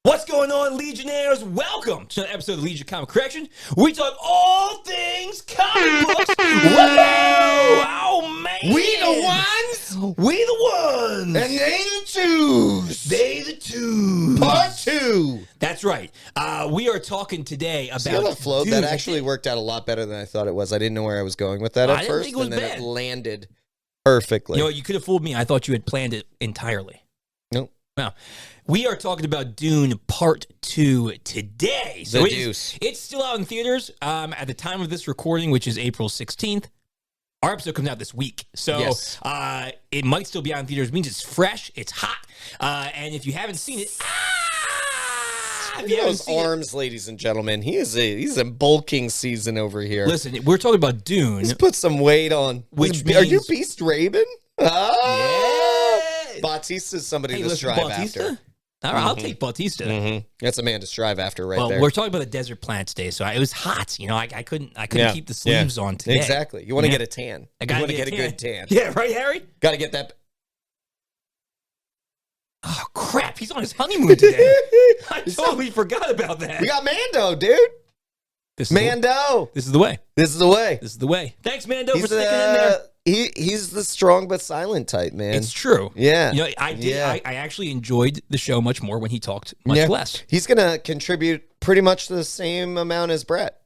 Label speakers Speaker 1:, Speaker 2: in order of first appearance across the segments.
Speaker 1: What's going on, Legionnaires? Welcome to another episode of Legion Comic Correction. We talk all things comic books. Whoa! Oh, man!
Speaker 2: We the ones!
Speaker 1: We the ones!
Speaker 2: And they the twos!
Speaker 1: They the twos!
Speaker 2: Part two!
Speaker 1: That's right. We are talking today about...
Speaker 2: See how that flowed?
Speaker 1: Dune.
Speaker 2: That actually worked out a lot better than I thought it was. I didn't know where I was going with that at
Speaker 1: didn't
Speaker 2: first,
Speaker 1: think it was
Speaker 2: and then
Speaker 1: bad.
Speaker 2: it landed perfectly.
Speaker 1: You know what? You could have fooled me. I thought you had planned it entirely.
Speaker 2: Nope.
Speaker 1: Now, we are talking about Dune Part 2 today. So it's still out in theaters at the time of this recording, which is April 16th. Our episode comes out this week. So
Speaker 2: Yes.
Speaker 1: It might still be out in theaters. It means it's fresh, it's hot. And if you haven't seen it...
Speaker 2: Look at those arms, ladies and gentlemen. He's in bulking season over here.
Speaker 1: Listen, we're talking about Dune.
Speaker 2: Let's put some weight on.
Speaker 1: Which
Speaker 2: Are you
Speaker 1: means-
Speaker 2: Beast Raven? Oh!
Speaker 1: Yeah.
Speaker 2: Bautista's somebody
Speaker 1: Hey,
Speaker 2: to
Speaker 1: listen,
Speaker 2: strive
Speaker 1: Bautista?
Speaker 2: after.
Speaker 1: All right, I'll take Bautista.
Speaker 2: Mm-hmm. That's a man to strive after right
Speaker 1: Well,
Speaker 2: there.
Speaker 1: we're talking about the desert planet today, so it was hot. You know, I couldn't keep the sleeves on today.
Speaker 2: Exactly. You want to get a tan.
Speaker 1: I
Speaker 2: You
Speaker 1: gotta
Speaker 2: want to
Speaker 1: get
Speaker 2: get a good tan.
Speaker 1: Yeah, right, Harry?
Speaker 2: Got to get that.
Speaker 1: Oh, crap. He's on his honeymoon today. I totally forgot about that.
Speaker 2: We got Mando, dude.
Speaker 1: This
Speaker 2: Mando.
Speaker 1: This is the way.
Speaker 2: This is the way.
Speaker 1: This is the way. Thanks, Mando, for
Speaker 2: He's
Speaker 1: sticking in there.
Speaker 2: He's the strong but silent type, man.
Speaker 1: It's true.
Speaker 2: Yeah.
Speaker 1: You know, I did.
Speaker 2: Yeah.
Speaker 1: I actually enjoyed the show much more when he talked much less.
Speaker 2: He's going to contribute pretty much the same amount as Brett.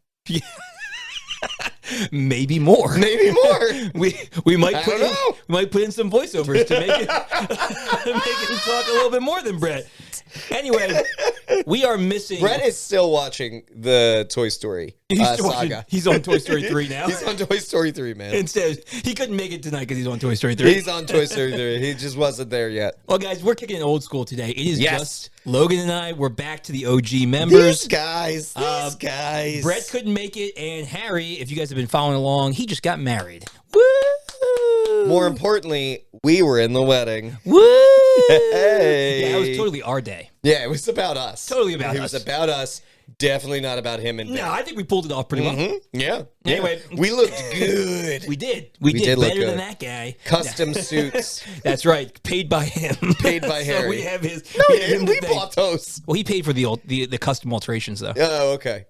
Speaker 1: Maybe more.
Speaker 2: Maybe more.
Speaker 1: we might
Speaker 2: I
Speaker 1: put
Speaker 2: don't
Speaker 1: in,
Speaker 2: know.
Speaker 1: we might put in some voiceovers to make it make him talk a little bit more than Brett. Anyway, we are missing.
Speaker 2: Brett is still watching the Toy Story saga.
Speaker 1: He's on Toy Story 3 now.
Speaker 2: He's on Toy Story 3, man.
Speaker 1: Instead, he couldn't make it tonight because he's on Toy Story 3.
Speaker 2: He's on Toy Story 3. He just wasn't there yet.
Speaker 1: Well, guys, we're kicking it old school today. It is
Speaker 2: Yes.
Speaker 1: just Logan and I. We're back to the OG members.
Speaker 2: These guys.
Speaker 1: Brett couldn't make it, and Harry, if you guys have been following along, he just got married. Woo!
Speaker 2: More importantly, we were in the wedding.
Speaker 1: Woo!
Speaker 2: Hey.
Speaker 1: Yeah, it was totally our day.
Speaker 2: Yeah, it was about us.
Speaker 1: Totally about
Speaker 2: It
Speaker 1: us.
Speaker 2: was about us. Definitely not about him and
Speaker 1: No, I think we pulled it off pretty well.
Speaker 2: Yeah.
Speaker 1: Anyway.
Speaker 2: we looked good.
Speaker 1: We did. We did
Speaker 2: look
Speaker 1: better
Speaker 2: good.
Speaker 1: than that guy.
Speaker 2: Custom suits.
Speaker 1: That's right. Paid by him.
Speaker 2: Paid by
Speaker 1: So
Speaker 2: Harry.
Speaker 1: we have his.
Speaker 2: No,
Speaker 1: we
Speaker 2: we
Speaker 1: have him
Speaker 2: didn't. We
Speaker 1: to thank.
Speaker 2: bought those.
Speaker 1: Well, he paid for the custom alterations, though.
Speaker 2: Oh, okay.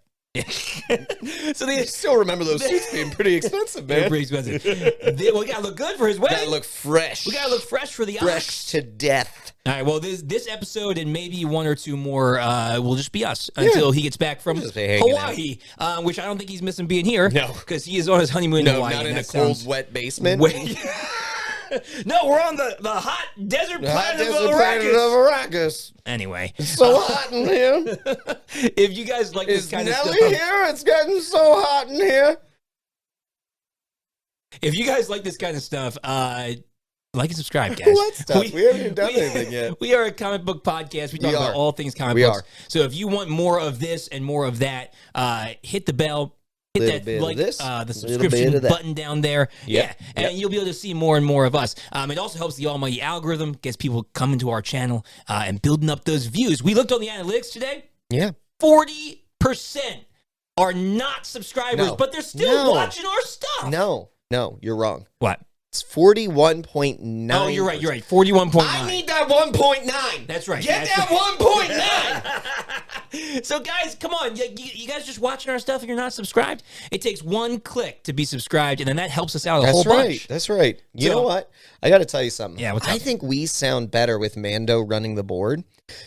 Speaker 1: So
Speaker 2: I
Speaker 1: they
Speaker 2: still remember those suits being pretty expensive,
Speaker 1: they're
Speaker 2: man.
Speaker 1: pretty expensive. We gotta look good for his wedding.
Speaker 2: Gotta look fresh.
Speaker 1: We gotta look fresh for the
Speaker 2: fresh
Speaker 1: ox.
Speaker 2: to death.
Speaker 1: All right. Well, this episode and maybe one or two more will just be us until he gets back from
Speaker 2: Just be hanging
Speaker 1: Hawaii, which I don't think he's missing being here.
Speaker 2: No.
Speaker 1: because he is on his honeymoon in
Speaker 2: No,
Speaker 1: Hawaii.
Speaker 2: not
Speaker 1: and
Speaker 2: in a
Speaker 1: that
Speaker 2: cold,
Speaker 1: sounds
Speaker 2: wet basement.
Speaker 1: way- No, we're on the hot desert
Speaker 2: The hot
Speaker 1: planet
Speaker 2: desert
Speaker 1: of
Speaker 2: planet of
Speaker 1: Arrakis.
Speaker 2: Arrakis.
Speaker 1: Anyway,
Speaker 2: It's so hot in here.
Speaker 1: if you guys like this
Speaker 2: Is
Speaker 1: kind of
Speaker 2: Nelly
Speaker 1: stuff,
Speaker 2: here? It's getting so hot in here.
Speaker 1: if you guys like this kind of stuff, like and subscribe, guys.
Speaker 2: What stuff? We haven't even done anything yet.
Speaker 1: We are a comic book podcast. We talk
Speaker 2: We
Speaker 1: about
Speaker 2: are.
Speaker 1: all things comic
Speaker 2: We
Speaker 1: books.
Speaker 2: are.
Speaker 1: So if you want more of this and more of that, hit the bell. Hit
Speaker 2: Little
Speaker 1: that
Speaker 2: bit of
Speaker 1: like
Speaker 2: this,
Speaker 1: the
Speaker 2: little bit
Speaker 1: subscription
Speaker 2: of that.
Speaker 1: button down there.
Speaker 2: Yep.
Speaker 1: Yeah, and you'll be able to see more and more of us. It also helps the almighty algorithm, gets people coming to our channel and building up those views. We looked on the analytics today.
Speaker 2: Yeah.
Speaker 1: 40% are not subscribers,
Speaker 2: No.
Speaker 1: but they're still
Speaker 2: No.
Speaker 1: watching our stuff.
Speaker 2: No, you're wrong.
Speaker 1: What?
Speaker 2: It's 41.9.
Speaker 1: Oh, you're right. You're right. 41.9.
Speaker 2: I need that 1.9.
Speaker 1: That's right.
Speaker 2: Get
Speaker 1: That's
Speaker 2: that 1.9.
Speaker 1: So, guys, come on. You guys just watching our stuff and you're not subscribed? It takes one click to be subscribed, and then that helps us out a whole bunch.
Speaker 2: That's right. You
Speaker 1: So-
Speaker 2: know what? I got to tell you something.
Speaker 1: Yeah, what's
Speaker 2: I
Speaker 1: up?
Speaker 2: think we sound better with Mando running the board.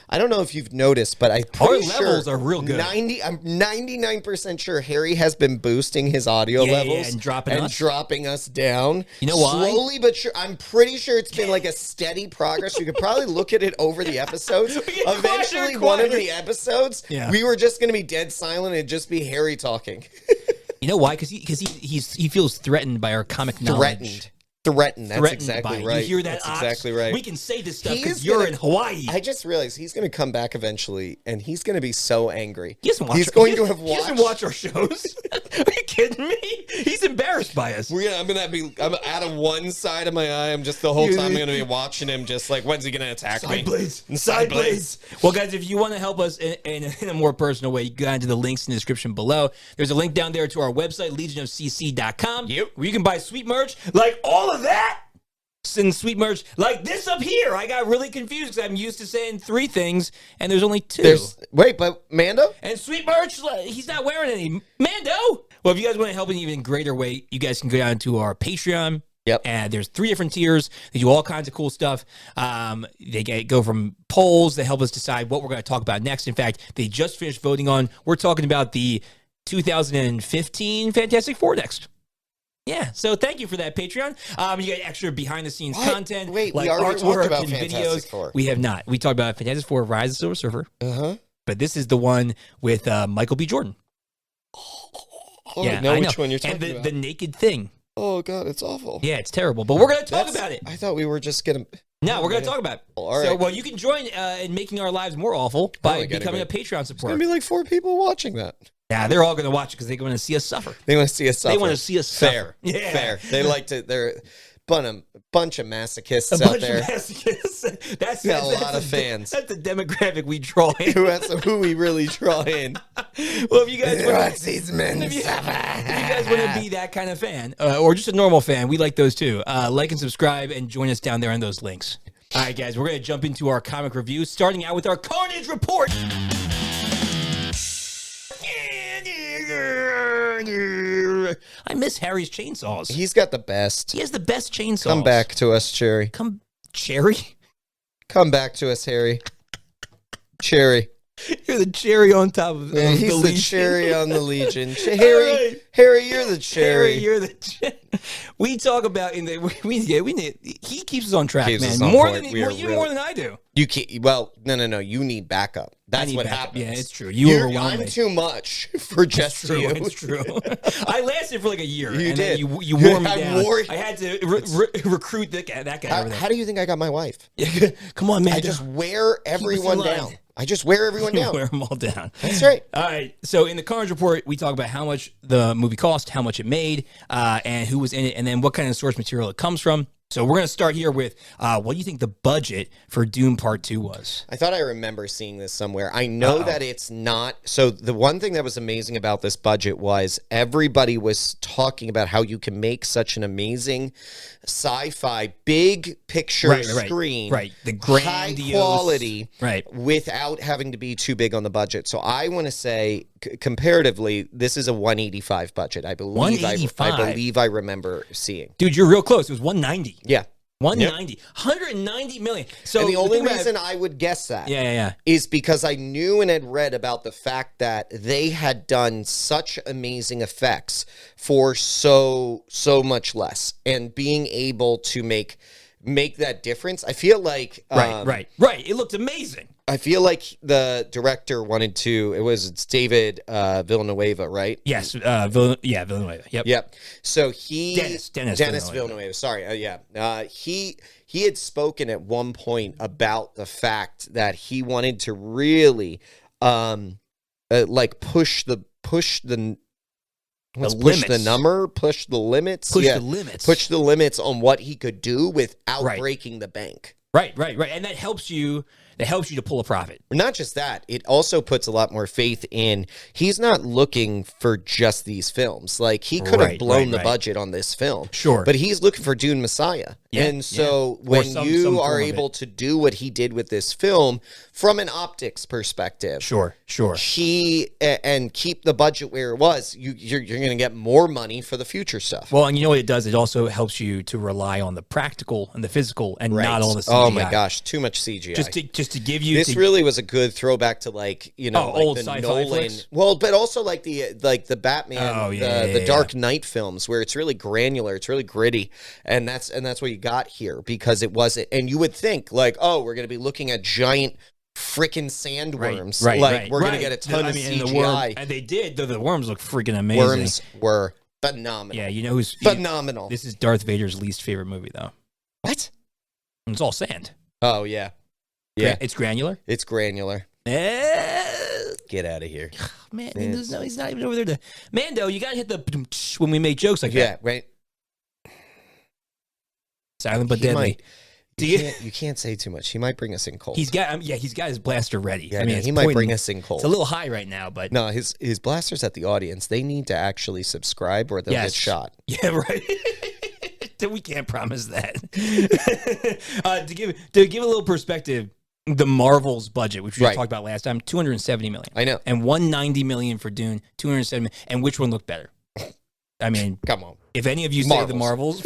Speaker 2: I don't know if you've noticed, but I'm
Speaker 1: Our
Speaker 2: pretty sure
Speaker 1: levels are real good.
Speaker 2: I'm 99% sure Harry has been boosting his audio
Speaker 1: Yeah,
Speaker 2: levels
Speaker 1: and dropping
Speaker 2: us down.
Speaker 1: You know why?
Speaker 2: Slowly but sure. I'm pretty sure it's been like a steady progress. You could probably look at it over the episodes.
Speaker 1: We get quieter
Speaker 2: Eventually,
Speaker 1: and
Speaker 2: one of
Speaker 1: quieter.
Speaker 2: the episodes,
Speaker 1: Yeah.
Speaker 2: we were just going to be dead silent and it'd just be Harry talking.
Speaker 1: You know why? Because he feels threatened by our comic knowledge.
Speaker 2: Threatened. That's
Speaker 1: Threatened
Speaker 2: exactly
Speaker 1: by it.
Speaker 2: right.
Speaker 1: You hear that?
Speaker 2: That's
Speaker 1: Ox?
Speaker 2: exactly right.
Speaker 1: We can say this stuff
Speaker 2: He
Speaker 1: because
Speaker 2: is
Speaker 1: you're
Speaker 2: gonna-
Speaker 1: in Hawaii.
Speaker 2: I just realized he's going to come back eventually, and he's going to be so angry.
Speaker 1: He doesn't watch
Speaker 2: He's
Speaker 1: our-
Speaker 2: going
Speaker 1: he
Speaker 2: to have
Speaker 1: doesn't- He
Speaker 2: watched.
Speaker 1: doesn't watch our shows. Are you kidding me? He's embarrassed by us.
Speaker 2: I'm out of one side of my eye. I'm just the whole time I'm going to be watching him, just like, when's he going to attack me?
Speaker 1: Side blades. Well, guys, if you want to help us in a more personal way, you go down to the links in the description below. There's a link down there to our website, legionofcc.com,
Speaker 2: Yep.
Speaker 1: where you can buy sweet merch like all of that. and sweet merch like this up here. I got really confused because I'm used to saying 3 things, and there's only 2.
Speaker 2: Wait, but Mando?
Speaker 1: And sweet merch, he's not wearing any. Mando! Well, if you guys want to help in an even greater way, you guys can go down to our Patreon.
Speaker 2: Yep.
Speaker 1: And there's 3 different tiers. They do all kinds of cool stuff. They go from polls. They help us decide what we're going to talk about next. In fact, they just finished voting on, we're talking about the 2015 Fantastic Four next. Yeah, so thank you for that, Patreon. You get extra behind-the-scenes content.
Speaker 2: Wait,
Speaker 1: like
Speaker 2: we already talked about Fantastic
Speaker 1: videos.
Speaker 2: Four.
Speaker 1: We have not. We talked about Fantastic Four, Rise of the Silver Surfer.
Speaker 2: Uh-huh.
Speaker 1: But this is the one with Michael B. Jordan.
Speaker 2: I know which one you're talking
Speaker 1: about.
Speaker 2: And
Speaker 1: the naked thing.
Speaker 2: Oh, God, it's awful.
Speaker 1: Yeah, it's terrible. But we're going to talk about it.
Speaker 2: I thought we were just going to...
Speaker 1: No, we're going to talk about it.
Speaker 2: All right.
Speaker 1: So, well, you can join in making our lives more awful by becoming a Patreon supporter.
Speaker 2: There's going to be like 4 people watching that.
Speaker 1: Yeah, they're all going to watch it because they want to see us suffer.
Speaker 2: They want to see us suffer.
Speaker 1: They want to see us suffer.
Speaker 2: Fair.
Speaker 1: Yeah.
Speaker 2: Fair. They like to... They're... bunch of masochists out there. That's a lot of fans.
Speaker 1: That's the demographic we draw in.
Speaker 2: Who we really draw in.
Speaker 1: Well, if you guys want
Speaker 2: to see men
Speaker 1: if you guys want to be that kind of fan, or just a normal fan, we like those too. Like and subscribe and join us down there on those links. All right, guys, we're going to jump into our comic review, starting out with our Carnage Report. I miss Harry's chainsaws.
Speaker 2: He's got the best.
Speaker 1: He has the best chainsaws.
Speaker 2: Come back to us, Cherry.
Speaker 1: Cherry?
Speaker 2: Come back to us, Harry. Cherry.
Speaker 1: You're the cherry on top of
Speaker 2: he's
Speaker 1: the
Speaker 2: the
Speaker 1: Legion.
Speaker 2: Cherry on the Legion. Harry, Harry, you're the cherry.
Speaker 1: Harry, you're the We talk about in the he keeps us on track, man.
Speaker 2: More
Speaker 1: than I do.
Speaker 2: You can't. Well, no. You need backup. That's what happens.
Speaker 1: Yeah, it's true. I'm
Speaker 2: too much for just you.
Speaker 1: It's true. I lasted for like a year.
Speaker 2: You
Speaker 1: and
Speaker 2: did.
Speaker 1: You wore me down. I had to recruit that guy.
Speaker 2: How do you think I got my wife?
Speaker 1: Come on, man.
Speaker 2: I just wear everyone down. I just wear everyone down.
Speaker 1: Wear them all down.
Speaker 2: That's right.
Speaker 1: All right. So in the Carnage Report, we talk about how much the movie cost, how much it made, and who was in it, and then what kind of source material it comes from. So we're going to start here with what do you think the budget for Dune Part 2 was?
Speaker 2: I thought I remember seeing this somewhere. I know that it's not. So the one thing that was amazing about this budget was everybody was talking about how you can make such an amazing sci-fi big picture screen,
Speaker 1: the grandiose,
Speaker 2: high quality, without having to be too big on the budget. So I want to say, comparatively, this is a 185 budget. I believe. 185. I believe I remember seeing.
Speaker 1: Dude, you're real close. It was 190.
Speaker 2: Yeah.
Speaker 1: 190. Yep. 190 million. So
Speaker 2: and the only reason I would guess that is because I knew and had read about the fact that they had done such amazing effects for so much less, and being able to make that difference. I feel like
Speaker 1: right. It looked amazing.
Speaker 2: I feel like the director wanted to. It's David Villanueva, right?
Speaker 1: Yes, Villanueva.
Speaker 2: Yep. So
Speaker 1: Dennis
Speaker 2: Villeneuve. Sorry, he had spoken at one point about the fact that he wanted to really push the limits on what he could do without breaking the bank.
Speaker 1: Right. And that helps you to pull a profit.
Speaker 2: Not just that, it also puts a lot more faith in, he's not looking for just these films. Like, he could have blown the budget on this film.
Speaker 1: Sure.
Speaker 2: But he's looking for Dune Messiah. Yeah, and so when you are able to do what he did with this film from an optics perspective,
Speaker 1: sure,
Speaker 2: and keep the budget where it was, you're going to get more money for the future stuff.
Speaker 1: Well, and you know what it does? It also helps you to rely on the practical and the physical, and not all the CGI.
Speaker 2: Oh my gosh, too much CGI.
Speaker 1: Just to give you
Speaker 2: this really was a good throwback to
Speaker 1: old
Speaker 2: the
Speaker 1: sci-fi
Speaker 2: Nolan
Speaker 1: flicks?
Speaker 2: Well, but also like the Batman, the Dark Knight films, where it's really granular, it's really gritty, and that's what you got here, because it wasn't. And you would think like, oh, we're going to be looking at giant freaking sandworms, we're going to get a ton of CGI,
Speaker 1: and they did. The worms look freaking amazing.
Speaker 2: Worms were phenomenal.
Speaker 1: Yeah, you know who's
Speaker 2: phenomenal.
Speaker 1: This is Darth Vader's least favorite movie, though.
Speaker 2: What?
Speaker 1: It's all sand.
Speaker 2: Oh yeah.
Speaker 1: It's granular.
Speaker 2: It's granular. Get out of here,
Speaker 1: man. He's not even over there. Mando, you gotta hit the when we make jokes like that.
Speaker 2: Yeah, right.
Speaker 1: Silent but deadly.
Speaker 2: You can't say too much. He might bring us in cold.
Speaker 1: He's got his blaster ready.
Speaker 2: Yeah, he might bring us in cold.
Speaker 1: It's a little high right now, but
Speaker 2: no, his blasters at the audience. They need to actually subscribe, or they'll get shot.
Speaker 1: Yeah, right. We can't promise that. To give a little perspective, the Marvel's budget, which we talked about last time, $270 million.
Speaker 2: I know.
Speaker 1: And $190 million for Dune, $270 million. And which one looked better? I mean,
Speaker 2: come on.
Speaker 1: If any of you say the Marvels,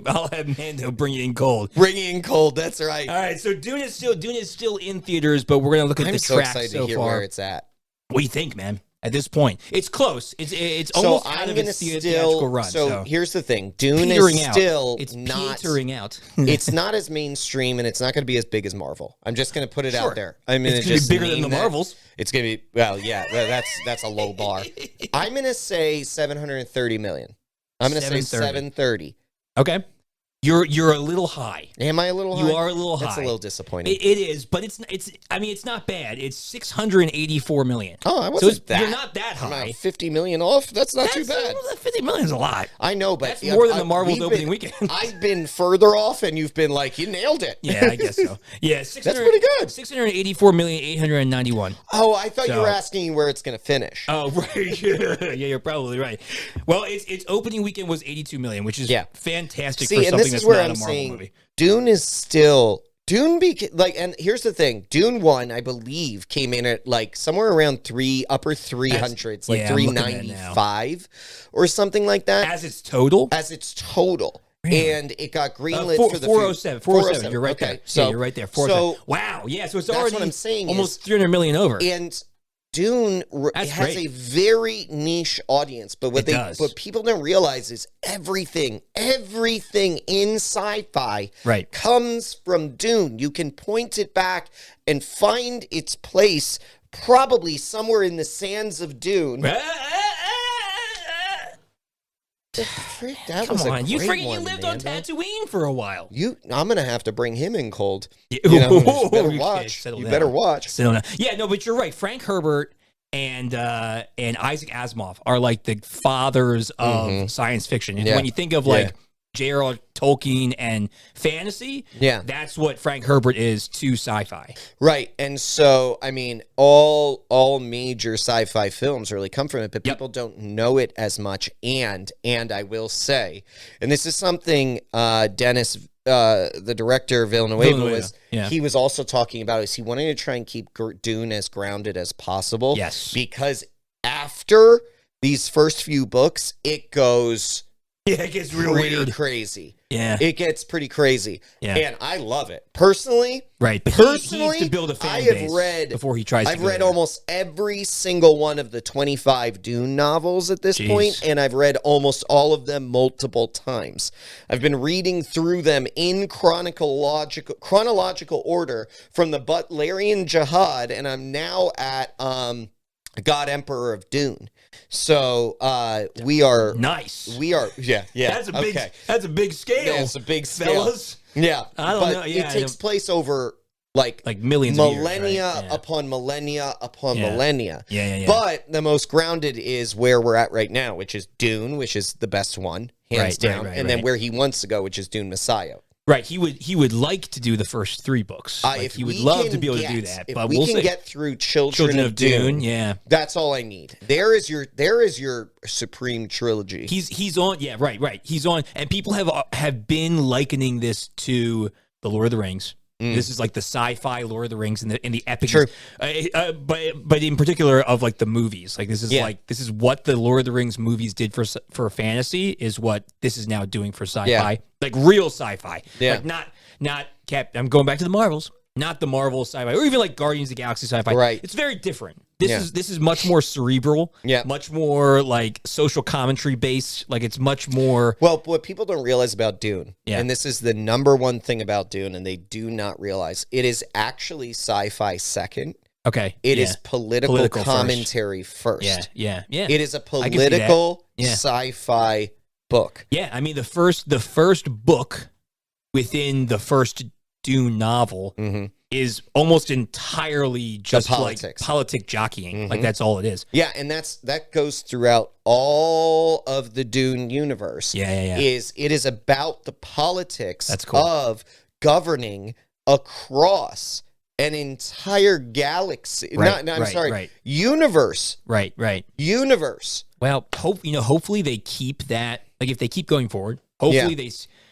Speaker 1: I'll have Mando bring it in cold.
Speaker 2: Bring it in cold. That's right.
Speaker 1: All right. So Dune is still in theaters, but we're gonna look at the track so far. I'm so excited to hear
Speaker 2: where it's at.
Speaker 1: What do you think, man? At this point, it's close. It's almost out of its theatrical run.
Speaker 2: So here's the thing: Dune is still not
Speaker 1: petering out.
Speaker 2: It's not as mainstream, and it's not going to be as big as Marvel. I'm just going to put it out there. I mean,
Speaker 1: it's going to be bigger than the Marvels.
Speaker 2: It's going to be that's a low bar. I'm going to say 730 million. I'm going to say 730.
Speaker 1: Okay. You're a little high.
Speaker 2: Am I a little high?
Speaker 1: You are a little high.
Speaker 2: That's a little disappointing.
Speaker 1: It is, but it's not bad. It's 684 million.
Speaker 2: Oh, I wasn't
Speaker 1: You're not that high.
Speaker 2: I'm 50 million off. That's not too bad.
Speaker 1: 50 million is a lot.
Speaker 2: I know, but
Speaker 1: that's more than the Marvel's opening weekend.
Speaker 2: I've been further off, and you've been like, you nailed it.
Speaker 1: Yeah, I guess so. Yeah,
Speaker 2: that's pretty good.
Speaker 1: 684,891.
Speaker 2: Oh, I thought you were asking where it's going to finish.
Speaker 1: Oh, right. Yeah, you're probably right. Well, its opening weekend was 82 million, which is fantastic for something that's not a Marvel movie.
Speaker 2: Dune is still and here's the thing: Dune 1, I believe, came in at like somewhere around upper 300s, like 395 or something like that.
Speaker 1: As its total,
Speaker 2: really? And it got greenlit for the
Speaker 1: 407. 407. You're right there. So you're right there. 407. Wow. Yeah. So it's already
Speaker 2: what I'm saying
Speaker 1: almost 300 million over.
Speaker 2: And Dune has a very niche audience, but what people don't realize is everything in sci-fi comes from Dune. You can point it back and find its place probably somewhere in the sands of Dune.
Speaker 1: Come on, you forget you lived on Tatooine for a while.
Speaker 2: I'm gonna have to bring him in cold. You better watch. You better watch.
Speaker 1: Yeah, no, but you're right. Frank Herbert and Isaac Asimov are like the fathers of science fiction. And when you think of like J.R.R. Tolkien and fantasy, that's what Frank Herbert is to sci-fi.
Speaker 2: Right. And so, I mean, all major sci-fi films really come from it, but people don't know it as much. And I will say, and this is something Dennis, the director, Villeneuve he was also talking about, is he wanted to try and keep Dune as grounded as possible.
Speaker 1: Yes.
Speaker 2: Because after these first few books, it goes...
Speaker 1: Yeah, it gets real weird.
Speaker 2: Crazy.
Speaker 1: Yeah.
Speaker 2: It gets pretty crazy.
Speaker 1: Yeah.
Speaker 2: And I love it. Personally.
Speaker 1: Right. But he needs to build a fan base before he tries
Speaker 2: I've read almost every single one of the 25 Dune novels at this point, and I've read almost all of them multiple times. I've been reading through them in chronological order from the Butlerian Jihad, and I'm now at God Emperor of Dune. So we are
Speaker 1: nice.
Speaker 2: We are
Speaker 1: That's a big that's a big scale.
Speaker 2: Yeah, it's a big scale.
Speaker 1: Fellas.
Speaker 2: Yeah.
Speaker 1: I don't know. Yeah,
Speaker 2: it takes place over like
Speaker 1: millions
Speaker 2: millennia
Speaker 1: of years,
Speaker 2: upon millennia upon millennia.
Speaker 1: Yeah.
Speaker 2: But the most grounded is where we're at right now, which is Dune, which is the best one, hands down. And then where he wants to go, which is Dune Messiah.
Speaker 1: Right, he would like to do the first 3 books. He would love to be able to do that.
Speaker 2: But we can get through Children of Dune, that's all I need. There is your supreme trilogy.
Speaker 1: He's on. Yeah, right. He's on, and people have been likening this to the Lord of the Rings. This is like the sci-fi Lord of the Rings and the epic.
Speaker 2: True.
Speaker 1: But in particular of like the movies, like this is what the Lord of the Rings movies did for fantasy is what this is now doing for sci-fi, like real sci-fi.
Speaker 2: Yeah.
Speaker 1: Like not I'm going back to the Marvels, not the Marvel sci-fi, or even like Guardians of the Galaxy sci-fi.
Speaker 2: Right.
Speaker 1: It's very different. This is much more cerebral.
Speaker 2: Yeah.
Speaker 1: Much more like social commentary based. Like it's much more.
Speaker 2: Well, what people don't realize about Dune, and this is the number one thing about Dune, and they do not realize, it is actually sci-fi second.
Speaker 1: Okay.
Speaker 2: It is political commentary first.
Speaker 1: Yeah.
Speaker 2: It is a political sci-fi book.
Speaker 1: Yeah, I mean the first book within the first Dune novel is almost entirely just like politic jockeying. Like that's all it is.
Speaker 2: Yeah, and that goes throughout all of the Dune universe.
Speaker 1: Yeah.
Speaker 2: It is about the politics of governing across an entire galaxy. Universe.
Speaker 1: Right.
Speaker 2: Universe.
Speaker 1: Well, hopefully they keep that Like if they keep going forward, hopefully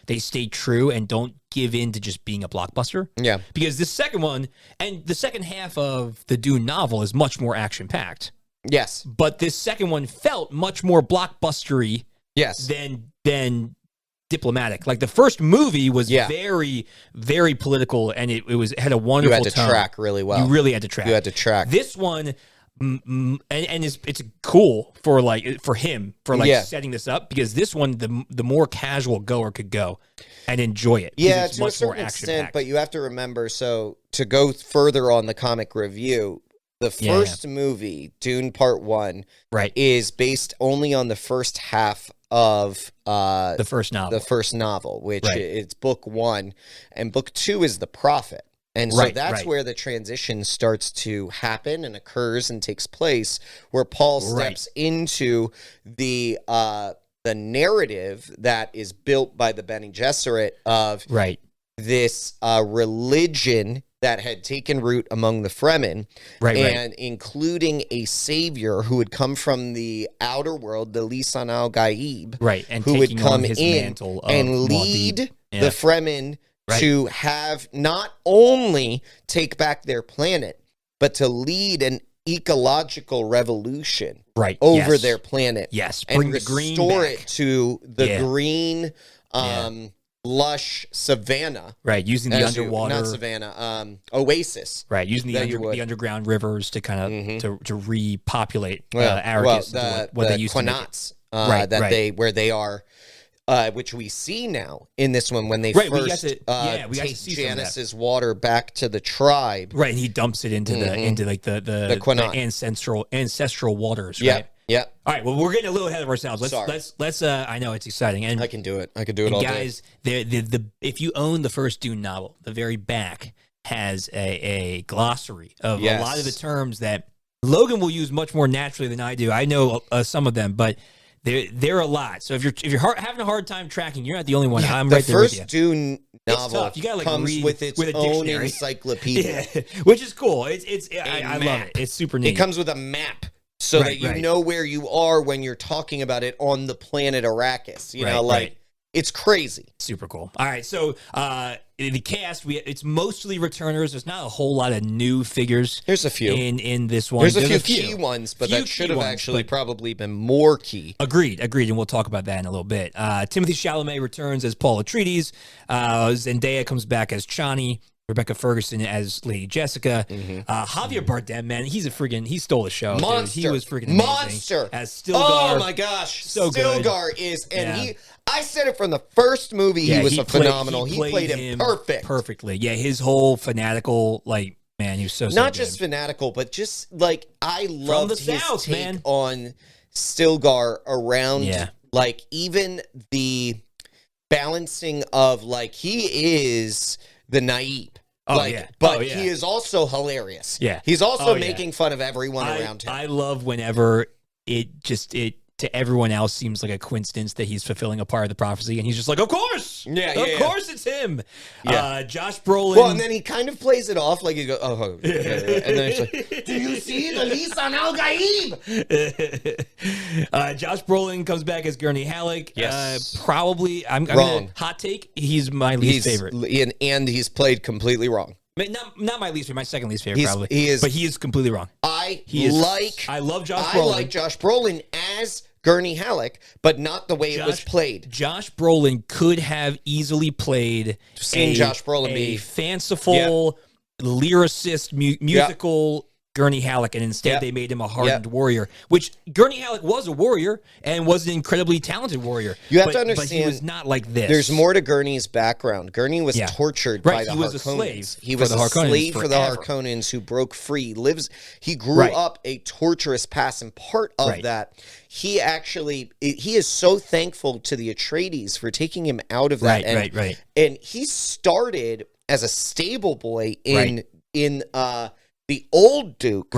Speaker 1: they stay true and don't give in to just being a blockbuster.
Speaker 2: Yeah.
Speaker 1: Because the second one and the second half of the Dune novel is much more action packed.
Speaker 2: Yes.
Speaker 1: But this second one felt much more blockbustery.
Speaker 2: Yes.
Speaker 1: Than diplomatic. Like the first movie was very, very political, and it had a wonderful tone.
Speaker 2: You had to track really well.
Speaker 1: You really had to track.
Speaker 2: You had to track.
Speaker 1: This one, and it's cool for him setting this up, because this one the more casual goer could go and enjoy it.
Speaker 2: Yeah,
Speaker 1: it's
Speaker 2: to a certain extent, but you have to remember. So to go further on the comic review. The first movie, Dune Part 1, is based only on the first half of
Speaker 1: the first novel.
Speaker 2: Which it's book 1, and book 2 is the prophet. And so that's where the transition starts to happen and occurs and takes place, where Paul steps into the narrative that is built by the Bene Gesserit of this religion that had taken root among the Fremen, and including a savior who would come from the outer world, the Lisan Gaib,
Speaker 1: and
Speaker 2: who would come
Speaker 1: his
Speaker 2: in
Speaker 1: mantle
Speaker 2: and lead the Fremen to have not only take back their planet, but to lead an ecological revolution over their planet.
Speaker 1: Yes,
Speaker 2: and
Speaker 1: bring the green back.
Speaker 2: It to the green. Lush savanna,
Speaker 1: using the underwater,
Speaker 2: not savanna, oasis,
Speaker 1: using the underground rivers to kind of to repopulate Arrakis, what they used
Speaker 2: Quanats, where they are, which we see now in this one when they first take Janice's water back to the tribe,
Speaker 1: and he dumps it into the ancestral waters,
Speaker 2: Yeah.
Speaker 1: All right. Well, we're getting a little ahead of ourselves. Let's. I know it's exciting, and
Speaker 2: I can do it. I can do it all
Speaker 1: guys,
Speaker 2: day.
Speaker 1: If you own the first Dune novel, the very back has a glossary of a lot of the terms that Logan will use much more naturally than I do. I know some of them, but they're a lot. So if you're having a hard time tracking, you're not the only one. I'm right there with you.
Speaker 2: The first Dune novel comes with its own encyclopedia,
Speaker 1: which is cool. I love it. It's super neat.
Speaker 2: It comes with a map. So that you know where you are when you're talking about it on the planet Arrakis. You know, it's crazy.
Speaker 1: Super cool. All right, so the cast, it's mostly returners. There's not a whole lot of new figures.
Speaker 2: There's a few
Speaker 1: in this one.
Speaker 2: There's a few key ones, but that should have actually probably been more key.
Speaker 1: Agreed, and we'll talk about that in a little bit. Timothy Chalamet returns as Paul Atreides. Zendaya comes back as Chani. Rebecca Ferguson as Lady Jessica. Javier Bardem, man, he stole the show.
Speaker 2: Monster.
Speaker 1: Dude. He was freaking amazing.
Speaker 2: Monster.
Speaker 1: As Stilgar.
Speaker 2: Oh my gosh.
Speaker 1: So good.
Speaker 2: Stilgar is, and I said it from the first movie, he was phenomenal. He played him
Speaker 1: perfectly. Yeah, his whole fanatical, man, he was so
Speaker 2: not
Speaker 1: good.
Speaker 2: Just fanatical, but just I loved his
Speaker 1: South,
Speaker 2: take on Stilgar around, even the balancing of, he is the naive. But he is also hilarious.
Speaker 1: Yeah.
Speaker 2: He's also making fun of everyone around him.
Speaker 1: I love whenever it to everyone else seems like a coincidence that he's fulfilling a part of the prophecy, and he's just like, of course! Of course it's him! Josh Brolin...
Speaker 2: Well, and then he kind of plays it off like he goes, and then he's like, do you see the Lisan Gaib?
Speaker 1: Josh Brolin comes back as Gurney Halleck.
Speaker 2: Yes.
Speaker 1: Probably, I'm wrong. Hot take, he's my least favorite.
Speaker 2: And he's played completely wrong.
Speaker 1: Not my least favorite, my second least favorite, probably.
Speaker 2: He is,
Speaker 1: but he is completely wrong.
Speaker 2: I
Speaker 1: love Josh Brolin.
Speaker 2: I like Josh Brolin as Gurney Halleck, but not the way it was played.
Speaker 1: Josh Brolin could have easily played
Speaker 2: Josh Brolin
Speaker 1: a fanciful lyricist musical Gurney Halleck, and instead they made him a hardened warrior, which Gurney Halleck was a warrior and was an incredibly talented warrior.
Speaker 2: You have to understand,
Speaker 1: but he was not like this.
Speaker 2: There's more to Gurney's background. Gurney was tortured by the Harkonnens. He was a slave for the Harkonnens who broke free. He grew up a torturous past, and part of that, he is so thankful to the Atreides for taking him out of that. And he started as a stable boy in the old Duke,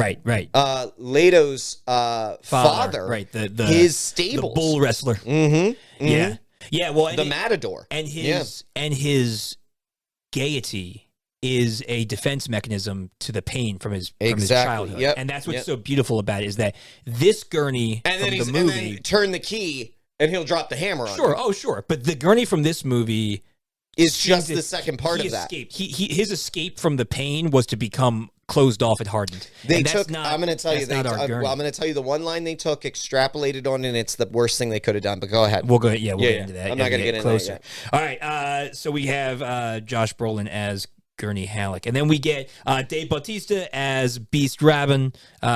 Speaker 2: Leto's father, his stables,
Speaker 1: the bull wrestler, yeah. Well,
Speaker 2: the Matador,
Speaker 1: and his gaiety is a defense mechanism to the pain from his childhood, and that's what's so beautiful about it, is that this Gurney from the movie
Speaker 2: turn the key. and he'll drop the hammer on
Speaker 1: Sure.
Speaker 2: you.
Speaker 1: Oh, sure. But the Gurney from this movie
Speaker 2: is just the second part of that.
Speaker 1: His escape from the pain was to become closed off and hardened.
Speaker 2: I'm going to tell you. I'm going to tell you the one line they took, extrapolated on, and it's the worst thing they could have done. But go ahead.
Speaker 1: We'll go. Yeah, we'll get into that.
Speaker 2: I'm not going to get into that yet.
Speaker 1: All right. So we have Josh Brolin as Gurney Halleck, and then we get Dave Bautista as Beast Rabin,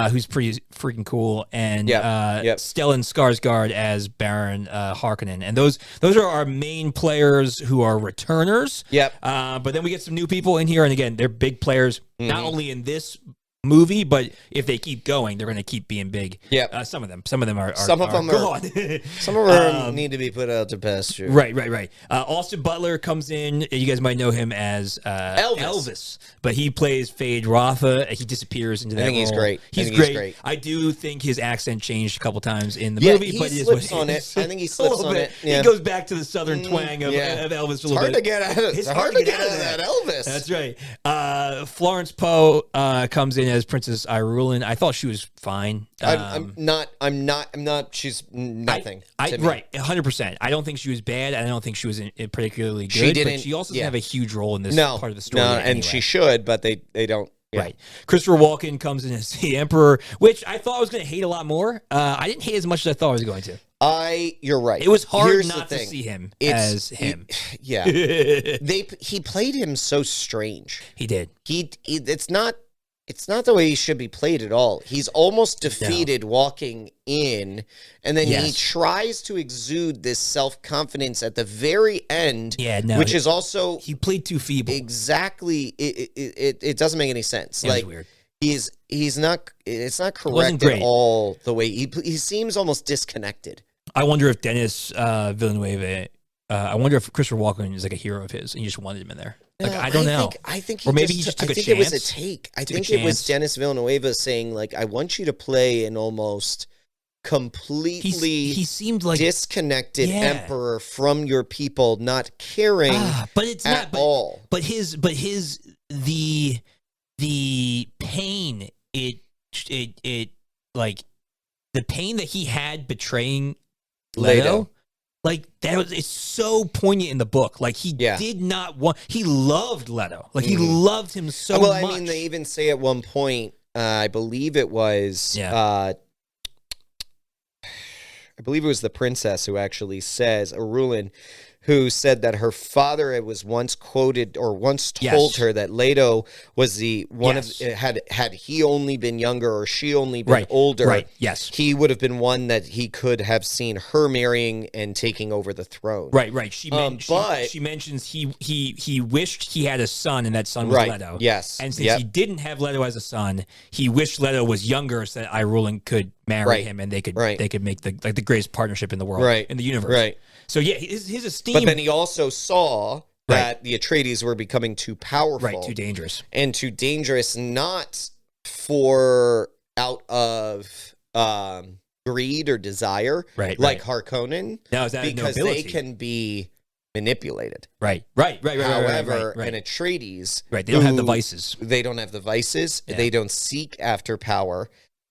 Speaker 1: who's pretty freaking cool, and Stellan Skarsgård as Baron Harkonnen, and those are our main players who are returners.
Speaker 2: Yep.
Speaker 1: But then we get some new people in here, and again, they're big players, not only in this movie, but if they keep going, they're going to keep being big.
Speaker 2: Yeah.
Speaker 1: Some of them are
Speaker 2: gone. Some of them need to be put out to pasture.
Speaker 1: Right. Austin Butler comes in. You guys might know him as Elvis, but he plays Fade Rotha. He disappears into that role.
Speaker 2: He's great.
Speaker 1: He's great. I do think his accent changed a couple times in the movie, but
Speaker 2: he slips on it. I think he slips on it.
Speaker 1: Yeah. He goes back to the southern twang of Elvis a little bit.
Speaker 2: It's hard to get out of that Elvis.
Speaker 1: That's right. Florence Poe comes in as Princess Irulan. I thought she was fine.
Speaker 2: I'm not. She's nothing.
Speaker 1: Right, 100%. I don't think she was bad. I don't think she was particularly good. But she also doesn't have a huge role in this part of the story.
Speaker 2: No, and she should, but they don't. Yeah.
Speaker 1: Right. Christopher Walken comes in as the Emperor, which I thought I was going to hate a lot more. I didn't hate as much as I thought I was going to.
Speaker 2: You're right.
Speaker 1: It was hard not to see him as him.
Speaker 2: He played him so strange.
Speaker 1: He did.
Speaker 2: It's not the way he should be played at all. He's almost defeated walking in, and then he tries to exude this self-confidence at the very end, which is also...
Speaker 1: He played too feeble.
Speaker 2: Exactly. It doesn't make any sense.
Speaker 1: It was weird.
Speaker 2: He's not... It's not correct at all the way... He seems almost disconnected.
Speaker 1: I wonder if Denis Villeneuve... I wonder if Christopher Walken is like a hero of his, and you just wanted him in there. Like, I don't know.
Speaker 2: I think
Speaker 1: or maybe he just took a chance.
Speaker 2: It was a take. I think it was Denis Villeneuve saying, like, I want you to play an almost completely
Speaker 1: he seemed like
Speaker 2: disconnected emperor from your people, not caring
Speaker 1: but it's
Speaker 2: at
Speaker 1: not,
Speaker 2: all.
Speaker 1: But the pain, it like the pain that he had betraying Leto. Like it's so poignant in the book. Like he did not want. He loved Leto. Like he loved him so much.
Speaker 2: I mean, they even say at one point, I believe it was, I believe it was the princess who actually says, Irulan, who said that her father was once quoted or once told her that Leto was the one of had he only been younger or she only been older, he would have been one that he could have seen her marrying and taking over the throne.
Speaker 1: Right. She mentions he wished he had a son, and that son was Leto.
Speaker 2: Yes,
Speaker 1: and since he didn't have Leto as a son, he wished Leto was younger so that Irulan could marry him, and they could make the greatest partnership in the world, in the universe.
Speaker 2: Right.
Speaker 1: So his esteem.
Speaker 2: But then he also saw that the Atreides were becoming too powerful,
Speaker 1: too dangerous,
Speaker 2: not for out of greed or desire, like Harkonnen, because they can be manipulated.
Speaker 1: Right.
Speaker 2: However, an Atreides,
Speaker 1: they don't have the vices.
Speaker 2: They don't have the vices. They don't seek after power.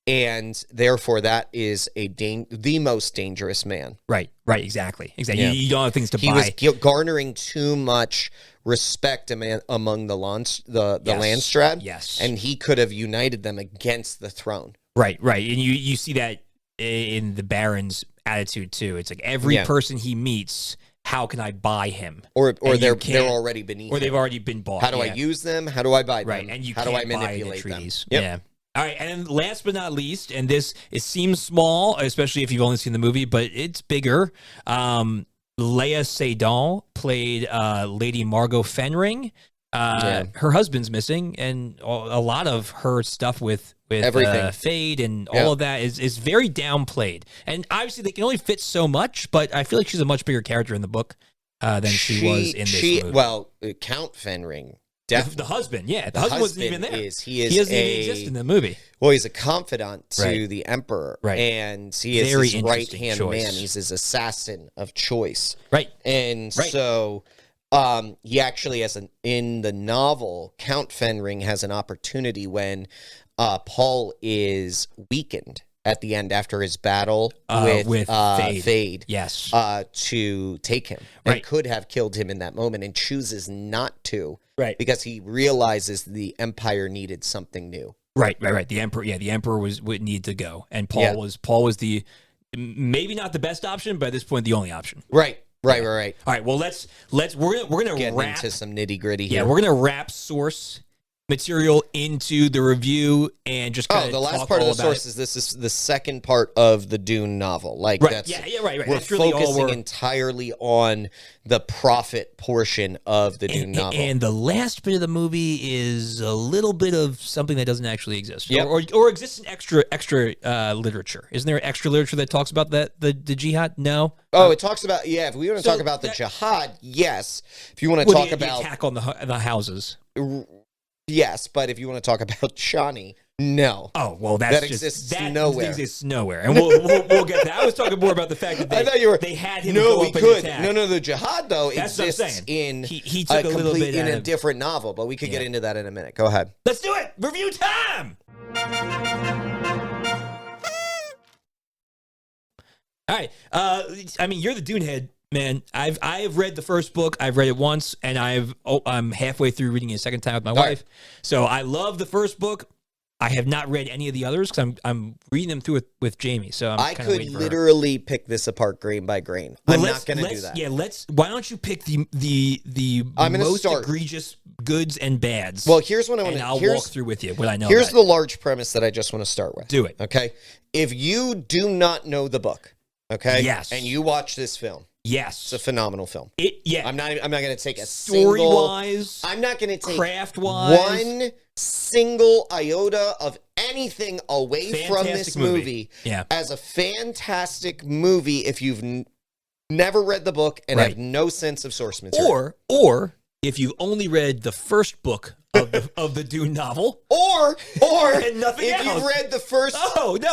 Speaker 2: And therefore, that is the most dangerous man. Right,
Speaker 1: exactly. Yeah. You don't have things to buy.
Speaker 2: He was garnering too much respect among the Landstrad, and he could have united them against the throne. Right,
Speaker 1: and you see that in the Baron's attitude too. It's like every person he meets, how can I buy him?
Speaker 2: Or they're already beneath,
Speaker 1: or they've already been bought.
Speaker 2: How do I use them? How do I buy them?
Speaker 1: Right, and
Speaker 2: how do I manipulate them?
Speaker 1: Yeah. All right, and then last but not least, and it seems small, especially if you've only seen the movie, but it's bigger. Leia Seydoux played Lady Margot Fenring. Her husband's missing, and a lot of her stuff with
Speaker 2: everything,
Speaker 1: Fade and all of that is very downplayed. And obviously, they can only fit so much, but I feel like she's a much bigger character in the book than she was in this movie.
Speaker 2: Well, Count Fenring.
Speaker 1: The husband, the husband wasn't even there.
Speaker 2: He
Speaker 1: doesn't even exist in the movie.
Speaker 2: Well, he's a confidant to the Emperor, and he is his right-hand man. He's his assassin of choice, And so, he actually has in the novel, Count Fenring has an opportunity when Paul is weakened at the end after his battle with Fade.
Speaker 1: Yes.
Speaker 2: To take him. And could have killed him in that moment and chooses not to.
Speaker 1: Right.
Speaker 2: Because he realizes the Empire needed something new.
Speaker 1: Right. The Emperor would need to go. And Paul was the maybe not the best option, but at this point the only option.
Speaker 2: Right. All
Speaker 1: right. Well, we're gonna
Speaker 2: get
Speaker 1: wrap
Speaker 2: into some nitty gritty here.
Speaker 1: Yeah, we're gonna wrap source material into the review and just kind of
Speaker 2: the last part of the source is this is the second part of the Dune novel. Like that's
Speaker 1: right.
Speaker 2: We're
Speaker 1: that's really
Speaker 2: focusing entirely on the prophet portion of the Dune novel.
Speaker 1: And the last bit of the movie is a little bit of something that doesn't actually exist, or exists in extra literature. Isn't there extra literature that talks about the jihad? No.
Speaker 2: Oh, it talks about if we want to talk about the jihad, yes. If you want to talk about
Speaker 1: the attack on the houses.
Speaker 2: Yes, but if you want to talk about Shani, no.
Speaker 1: Oh, well, that exists nowhere. And we'll get that. I was talking more about the fact that they had him go up and attack.
Speaker 2: No, the jihad, though,
Speaker 1: that's
Speaker 2: exists in
Speaker 1: he took a little bit
Speaker 2: in a different novel, but we could get into that in a minute. Go ahead.
Speaker 1: Let's do it. Review time. All right. You're the Dune head. Man, I've read the first book. I've read it once, and I'm halfway through reading it a second time with my wife. So I love the first book. I have not read any of the others because I'm reading them through with Jamie. So I could
Speaker 2: literally pick this apart grain by grain. I'm not going to do that.
Speaker 1: Yeah, why don't you pick the most egregious goods and bads?
Speaker 2: Well, here's what I want to.
Speaker 1: And I'll walk through with you what I know.
Speaker 2: Here's the large premise that I just want to start with.
Speaker 1: Do it.
Speaker 2: Okay, if you do not know the book, okay,
Speaker 1: yes,
Speaker 2: and you watch this film.
Speaker 1: Yes,
Speaker 2: it's a phenomenal film. I'm not going to take a
Speaker 1: story-wise.
Speaker 2: I'm not going to take
Speaker 1: craft-wise
Speaker 2: one single iota of anything away from this movie.
Speaker 1: Yeah.
Speaker 2: As a fantastic movie, if you've never read the book and have no sense of source material,
Speaker 1: or if you've only read the first book of the Dune novel,
Speaker 2: or
Speaker 1: and nothing
Speaker 2: if
Speaker 1: else.
Speaker 2: You've read the first 7/8.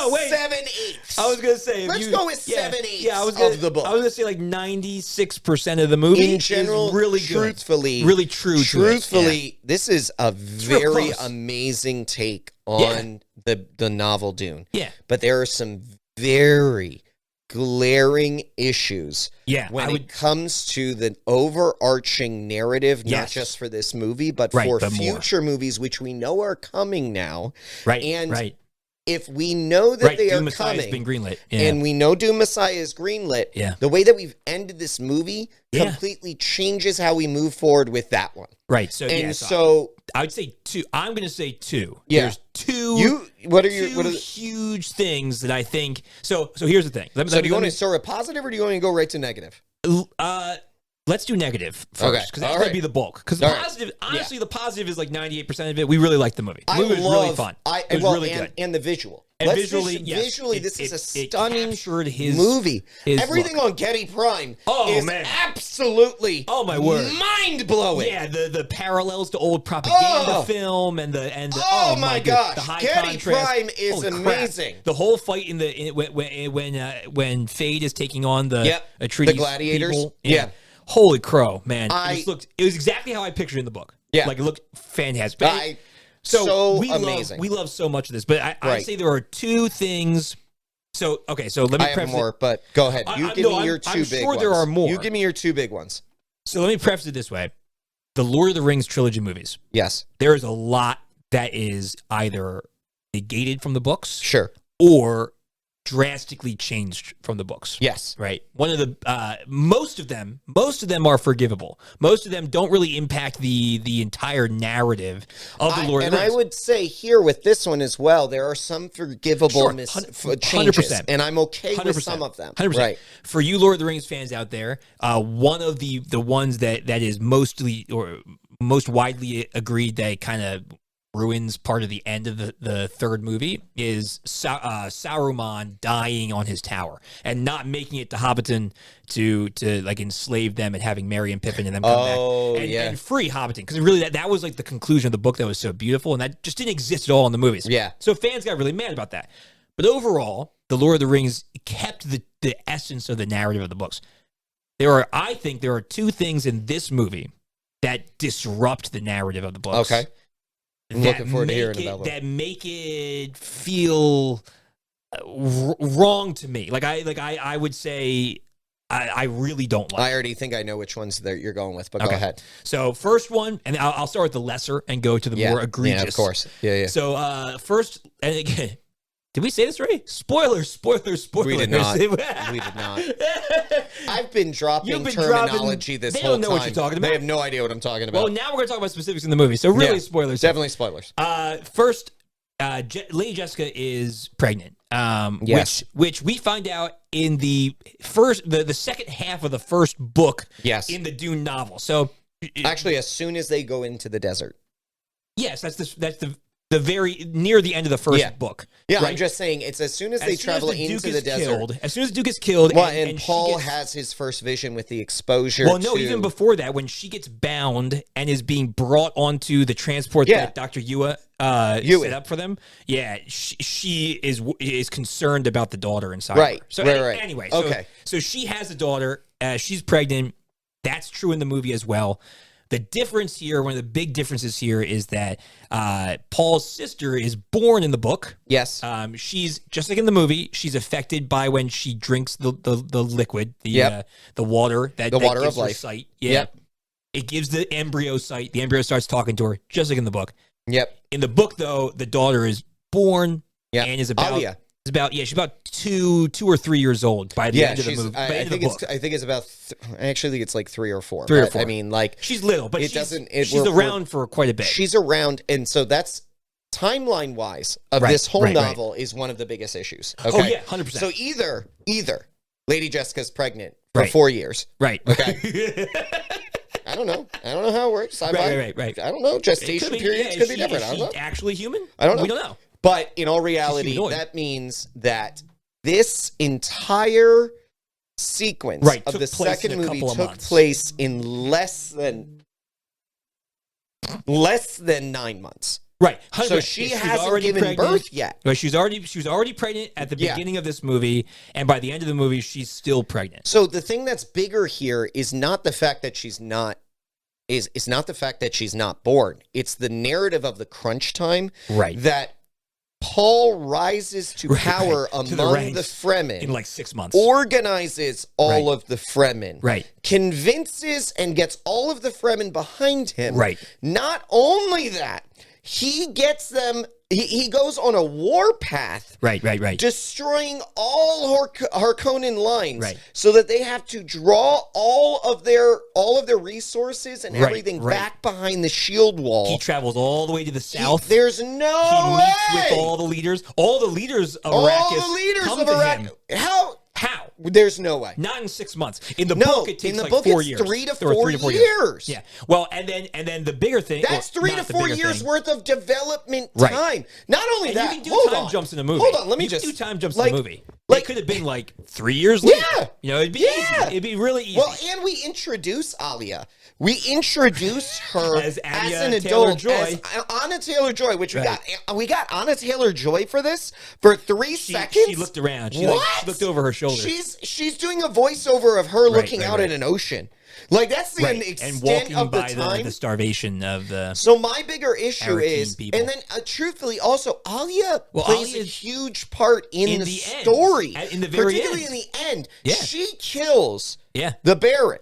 Speaker 1: I was gonna say
Speaker 2: let's go with 7/8 of the book.
Speaker 1: I was gonna say like 96% of the movie
Speaker 2: in general
Speaker 1: is really
Speaker 2: truthfully,
Speaker 1: good. Really true.
Speaker 2: Truthfully, this is a very amazing take on the novel Dune.
Speaker 1: Yeah,
Speaker 2: but there are some very glaring issues when it comes to the overarching narrative, not just for this movie, but for future movies, which we know are coming now. If we know that they
Speaker 1: Doom
Speaker 2: are coming,
Speaker 1: been greenlit.
Speaker 2: And we know Doom Messiah is greenlit, the way that we've ended this movie completely changes how we move forward with that one.
Speaker 1: Right. So I would say two. I'm going to say two.
Speaker 2: Yeah.
Speaker 1: There's two.
Speaker 2: What are
Speaker 1: huge things that I think? So here's the thing.
Speaker 2: Do you want to start with positive, or do you want to go right to negative?
Speaker 1: Let's do negative first, because that's going to be the bulk. Because the positive, honestly, the positive is like 98% of it. We really liked the movie. The movie was really fun. It was really good.
Speaker 2: And the visual.
Speaker 1: And visually,
Speaker 2: this is a stunning movie. Everything on Getty Prime is absolutely
Speaker 1: my word,
Speaker 2: mind-blowing.
Speaker 1: Yeah, the parallels to old propaganda film and the
Speaker 2: oh my gosh,
Speaker 1: the high
Speaker 2: Getty
Speaker 1: contrast.
Speaker 2: Prime is amazing.
Speaker 1: The whole fight when Fade is taking on the Atreides,
Speaker 2: the gladiators.
Speaker 1: People, holy crow, man! It was exactly how I pictured it in the book. Yeah, like it looked fantastic. So amazing. We love so much of this, but I say there are two things. So let me.
Speaker 2: I have more, but go ahead. You give me your two big ones.
Speaker 1: There are more.
Speaker 2: You give me your two big ones.
Speaker 1: So let me preface it this way: the Lord of the Rings trilogy movies.
Speaker 2: Yes,
Speaker 1: there is a lot that is either negated from the books, or drastically changed from the books.
Speaker 2: Yes.
Speaker 1: Right. One of the most of them are forgivable. Most of them don't really impact the entire narrative of the Lord of the Rings.
Speaker 2: And I would say here with this one as well, there are some forgivable changes, and I'm okay with some of them.
Speaker 1: 100%. Right. For you Lord of the Rings fans out there, one of the ones that is mostly or most widely agreed that kind of ruins part of the end of the third movie is Saruman dying on his tower and not making it to Hobbiton to like enslave them and having Merry and Pippin and them come back and free Hobbiton, because really that was like the conclusion of the book that was so beautiful, and that just didn't exist at all in the movies.
Speaker 2: Yeah.
Speaker 1: So fans got really mad about that. But overall, the Lord of the Rings kept the essence of the narrative of the books. I think there are two things in this movie that disrupt the narrative of the books.
Speaker 2: Okay. I'm looking forward to hearing about them.
Speaker 1: That make it feel wrong to me. I would say I really don't like.
Speaker 2: I already think I know which ones that you're going with, but go ahead.
Speaker 1: So first one, and I'll start with the lesser and go to the more egregious.
Speaker 2: Yeah, of course. Yeah.
Speaker 1: So first, and again, did we say this right? Spoilers.
Speaker 2: We did not. We did not. I've been dropping terminology this whole time.
Speaker 1: They don't know what you're talking about.
Speaker 2: They have no idea what I'm talking about.
Speaker 1: Well, now we're going to talk about specifics in the movie. So really, spoilers.
Speaker 2: Definitely spoilers.
Speaker 1: First, Lady Jessica is pregnant.
Speaker 2: Yes.
Speaker 1: Which we find out in the second half of the first book.
Speaker 2: Yes.
Speaker 1: In the Dune novel. So
Speaker 2: actually, as soon as they go into the desert.
Speaker 1: Yes, that's the very near the end of the first book.
Speaker 2: Yeah,
Speaker 1: right?
Speaker 2: I'm just saying it's as soon as they travel into the desert.
Speaker 1: As soon as the Duke is killed.
Speaker 2: Well, and Paul has his first vision with the exposure.
Speaker 1: Well, no, even before that, when she gets bound and is being brought onto the transport that Dr. Yue set up for them. Yeah, she is concerned about the daughter inside.
Speaker 2: Right.
Speaker 1: Her. So
Speaker 2: right.
Speaker 1: Anyway, so she has a daughter. She's pregnant. That's true in the movie as well. The difference here, one of the big differences here, is that Paul's sister is born in the book.
Speaker 2: Yes.
Speaker 1: She's just like in the movie. She's affected by when she drinks the liquid, the water that
Speaker 2: water
Speaker 1: gives
Speaker 2: of life.
Speaker 1: Her sight. Yeah. Yep. It gives the embryo sight. The embryo starts talking to her, just like in the book.
Speaker 2: Yep.
Speaker 1: In the book, though, the daughter is born and is about.
Speaker 2: Alia.
Speaker 1: She's about 2 or 3 years old by the end of the movie.
Speaker 2: I think it's about. I actually think it's like 3 or 4.
Speaker 1: 3 or 4.
Speaker 2: I mean, like
Speaker 1: she's little, but she's
Speaker 2: we're
Speaker 1: around for quite a bit.
Speaker 2: She's around, and so that's timeline wise of this whole novel is one of the biggest issues. Okay?
Speaker 1: Oh yeah, 100%.
Speaker 2: So either Lady Jessica's pregnant for 4 years,
Speaker 1: right?
Speaker 2: Okay. I don't know how it works. Sci-Fi.
Speaker 1: Right.
Speaker 2: I don't know. Gestation periods could be different. I don't know.
Speaker 1: Actually human?
Speaker 2: I don't know.
Speaker 1: We don't know.
Speaker 2: But in all reality, that means that this entire sequence of the second movie took place in less than 9 months.
Speaker 1: Right.
Speaker 2: So she hasn't given birth yet.
Speaker 1: Right. She was already pregnant at the beginning of this movie, and by the end of the movie, she's still pregnant.
Speaker 2: So the thing that's bigger here is not the fact that she's not it's not the fact that she's not born. It's the narrative of the crunch time that Paul rises to power among the Fremen
Speaker 1: in like 6 months,
Speaker 2: organizes all of the Fremen, convinces and gets all of the Fremen behind him. Not only that, he gets them. He goes on a war path, destroying all Harkonnen lines, so that they have to draw all of their resources and everything back behind the shield wall.
Speaker 1: He travels all the way to the south.
Speaker 2: There's no way.
Speaker 1: He meets with all the leaders. All the leaders of Arrakis come to him. How?
Speaker 2: There's no way.
Speaker 1: Not in 6 months. In the book, it takes like 4 years.
Speaker 2: 3 to 4 years.
Speaker 1: Yeah. Well, and then the bigger thing.
Speaker 2: That's 3 to 4 years worth of development time. Not only that,
Speaker 1: you can do time jumps in a movie.
Speaker 2: Hold on, let me
Speaker 1: do time jumps in a movie.
Speaker 2: Like,
Speaker 1: it could have been like 3 years later.
Speaker 2: Yeah.
Speaker 1: You know, it'd be easy. It'd be really easy.
Speaker 2: Well, and we introduce Alia. We introduce her as an adult,
Speaker 1: Taylor-Joy.
Speaker 2: as Anna Taylor-Joy, which we got Anna Taylor-Joy for this for 3 seconds.
Speaker 1: She looked around. She looked over her shoulder.
Speaker 2: She's doing a voiceover of her looking out at an ocean. Like that's the extent
Speaker 1: and walking
Speaker 2: of
Speaker 1: by
Speaker 2: the time.
Speaker 1: The starvation of the.
Speaker 2: So my bigger issue is,
Speaker 1: people.
Speaker 2: and then truthfully, also Alia plays a huge part in the story,
Speaker 1: in the very
Speaker 2: particularly in the end.
Speaker 1: Yeah.
Speaker 2: She kills the Baron.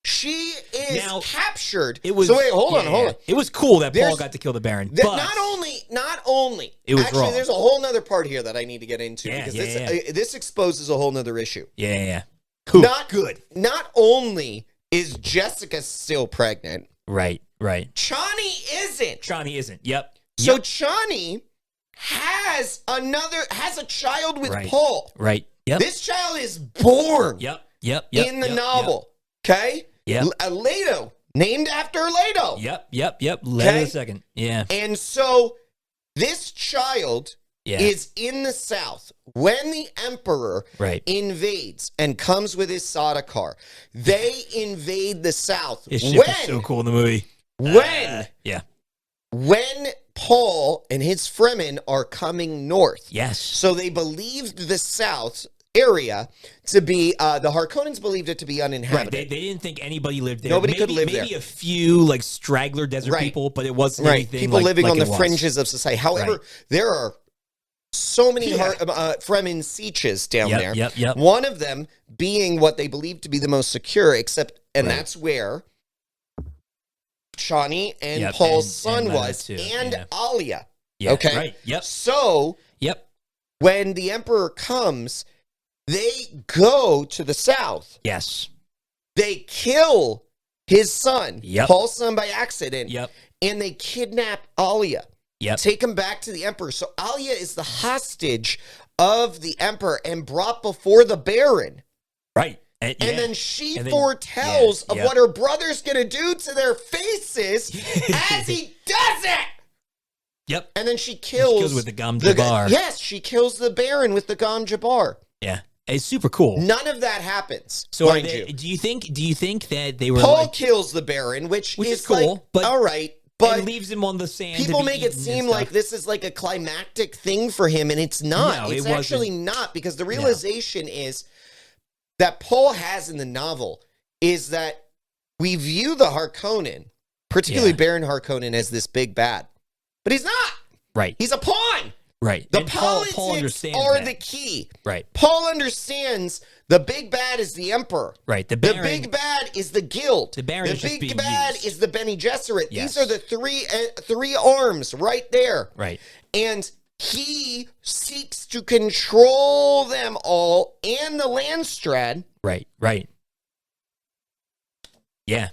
Speaker 2: She is captured.
Speaker 1: It was.
Speaker 2: So wait, hold on.
Speaker 1: It was cool that Paul got to kill the Baron. But
Speaker 2: not only.
Speaker 1: It was
Speaker 2: actually
Speaker 1: wrong.
Speaker 2: There's a whole nother part here that I need to get into because this exposes a whole nother issue.
Speaker 1: Yeah.
Speaker 2: Cool. Not good. Not only is Jessica still pregnant.
Speaker 1: Right.
Speaker 2: Chani isn't.
Speaker 1: Yep.
Speaker 2: So Chani has a child with Paul.
Speaker 1: Right. Yep.
Speaker 2: This child is born.
Speaker 1: Yep.
Speaker 2: In the novel. Okay?
Speaker 1: Yep.
Speaker 2: Leto, named after Leto.
Speaker 1: Yep. Leto II. Yeah.
Speaker 2: And so this child is in the south when the Emperor invades and comes with his Sardaukar. They invade the south.
Speaker 1: His ship is so cool in the movie.
Speaker 2: When Paul and his Fremen are coming north.
Speaker 1: Yes.
Speaker 2: So they believed the south area to be the Harkonnens believed it to be uninhabited.
Speaker 1: They didn't think anybody lived there.
Speaker 2: Nobody could live there.
Speaker 1: Maybe a few like straggler desert people, but it wasn't anything
Speaker 2: people living
Speaker 1: like
Speaker 2: on the fringes of society. However, there are so many Fremen sieges down there.
Speaker 1: Yep.
Speaker 2: One of them being what they believe to be the most secure, that's where Chani and Paul's son was, and Alia.
Speaker 1: Yeah,
Speaker 2: okay.
Speaker 1: Right. Yep.
Speaker 2: So.
Speaker 1: Yep.
Speaker 2: When the Emperor comes, they go to the south.
Speaker 1: Yes.
Speaker 2: They kill his son, Paul's son, by accident.
Speaker 1: Yep.
Speaker 2: And they kidnap Alia.
Speaker 1: Yep.
Speaker 2: Take him back to the Emperor. So Alia is the hostage of the Emperor and brought before the Baron.
Speaker 1: Right.
Speaker 2: And then she foretells of what her brother's going to do to their faces as he does it.
Speaker 1: Yep.
Speaker 2: And then she kills
Speaker 1: with the Gom Jabbar.
Speaker 2: Yes, she kills the Baron with the Gom Jabbar.
Speaker 1: Yeah. It's super cool.
Speaker 2: None of that happens.
Speaker 1: So do you think that they were
Speaker 2: Paul kills the Baron, which is cool, like,
Speaker 1: but
Speaker 2: all right, but
Speaker 1: leaves him on the sand.
Speaker 2: People make it seem like this is like a climactic thing for him, and it's not. It's actually not, because the realization is that Paul has in the novel is that we view the Harkonnen, particularly Baron Harkonnen, as this big bad. But he's not.
Speaker 1: Right.
Speaker 2: He's a pawn.
Speaker 1: Right.
Speaker 2: The
Speaker 1: and
Speaker 2: politics
Speaker 1: Paul understands
Speaker 2: are
Speaker 1: that.
Speaker 2: the key.
Speaker 1: Right.
Speaker 2: Paul understands the big bad is the Emperor.
Speaker 1: Right.
Speaker 2: The big bad is the Guild.
Speaker 1: The Baron is
Speaker 2: big bad
Speaker 1: used.
Speaker 2: is the Bene Gesserit.
Speaker 1: Yes.
Speaker 2: These are the three arms right there.
Speaker 1: Right.
Speaker 2: And he seeks to control them all and the Landstrad.
Speaker 1: Right. Right. Yeah.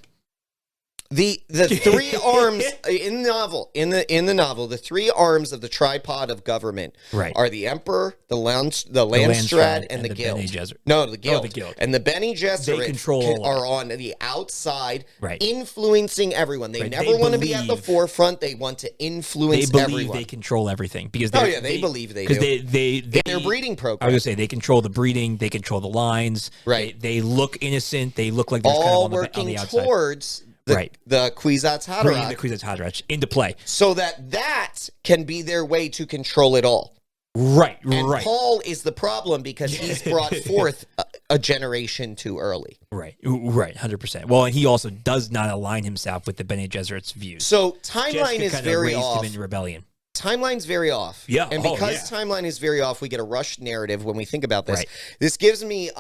Speaker 2: The three arms in the novel, the three arms of the tripod of government are the Emperor, the Landstrad, and the Guild. No, the Guild.
Speaker 1: Oh, the Guild.
Speaker 2: And the Bene Gesserit are on the outside, influencing everyone. They never want to be at the forefront. They want to influence everyone.
Speaker 1: They believe they control everything because
Speaker 2: they believe they do.
Speaker 1: Because
Speaker 2: their breeding program.
Speaker 1: I was gonna say they control the breeding, they control the lines.
Speaker 2: Right.
Speaker 1: They look innocent. They look like they're
Speaker 2: all
Speaker 1: kind of
Speaker 2: working
Speaker 1: on the outside.
Speaker 2: Towards. The Kwisatz Haderach.
Speaker 1: Bringing the Kwisatz Haderach into play.
Speaker 2: So that can be their way to control it all.
Speaker 1: Right.
Speaker 2: Paul is the problem because he's brought forth a generation too early.
Speaker 1: Right, 100%. Well, and he also does not align himself with the Bene Gesserit's views.
Speaker 2: So timeline is very off.
Speaker 1: Him in rebellion.
Speaker 2: Timeline's very off.
Speaker 1: Yeah.
Speaker 2: And because timeline is very off, we get a rushed narrative when we think about this.
Speaker 1: Right.
Speaker 2: This gives me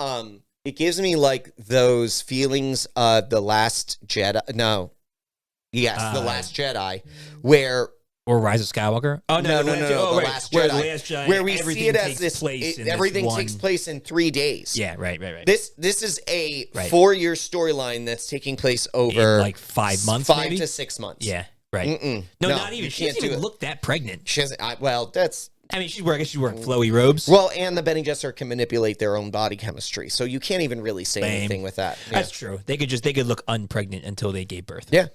Speaker 2: it gives me like those feelings The Last Jedi. No. Yes, The Last Jedi, where...
Speaker 1: Or Rise of Skywalker? Oh, no.
Speaker 2: The Last Jedi. Where we see it as this... Everything takes place in 3 days.
Speaker 1: Yeah, right.
Speaker 2: This is a 4-year storyline that's taking place over...
Speaker 1: In like 5 months,
Speaker 2: 5 to 6 months.
Speaker 1: Yeah, right. No, not even. She doesn't even look that pregnant.
Speaker 2: She hasn't... that's...
Speaker 1: I mean, she's wearing flowy robes.
Speaker 2: Well, and the Bene Gesserit can manipulate their own body chemistry, so you can't even really say anything with that.
Speaker 1: Yeah. That's true. They could look unpregnant until they gave birth.
Speaker 2: Yeah.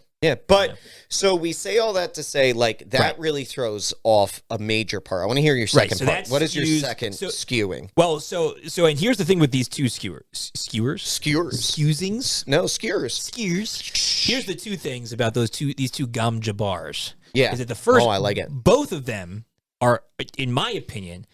Speaker 2: But so we say all that to say, like, that really throws off a major part. I want to hear your second part. What is your second skewing?
Speaker 1: Well, so and here's the thing with these two skewers. Skewsings?
Speaker 2: No, skewers.
Speaker 1: Here's the two things about these two Gom Jabbars.
Speaker 2: Yeah.
Speaker 1: Is that the first?
Speaker 2: I like it.
Speaker 1: Both of them are, in my opinion,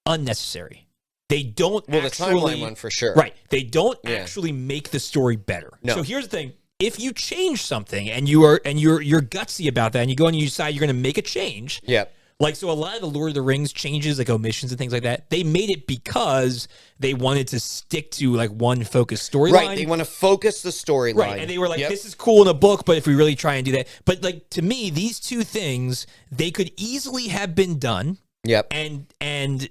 Speaker 1: unnecessary. They don't
Speaker 2: the timeline one for sure.
Speaker 1: Right. They don't actually make the story better.
Speaker 2: No.
Speaker 1: So here's the thing. If you change something and you're gutsy about that and you go and you decide you're going to make a change.
Speaker 2: Yeah.
Speaker 1: Like, so a lot of the Lord of the Rings changes, like omissions and things like that, they made it because they wanted to stick to like one focused storyline.
Speaker 2: Right. They want to focus the storyline.
Speaker 1: Right. And they were like, this is cool in a book, but if we really try and do that. But like, to me, these two things, they could easily have been done.
Speaker 2: Yep.
Speaker 1: And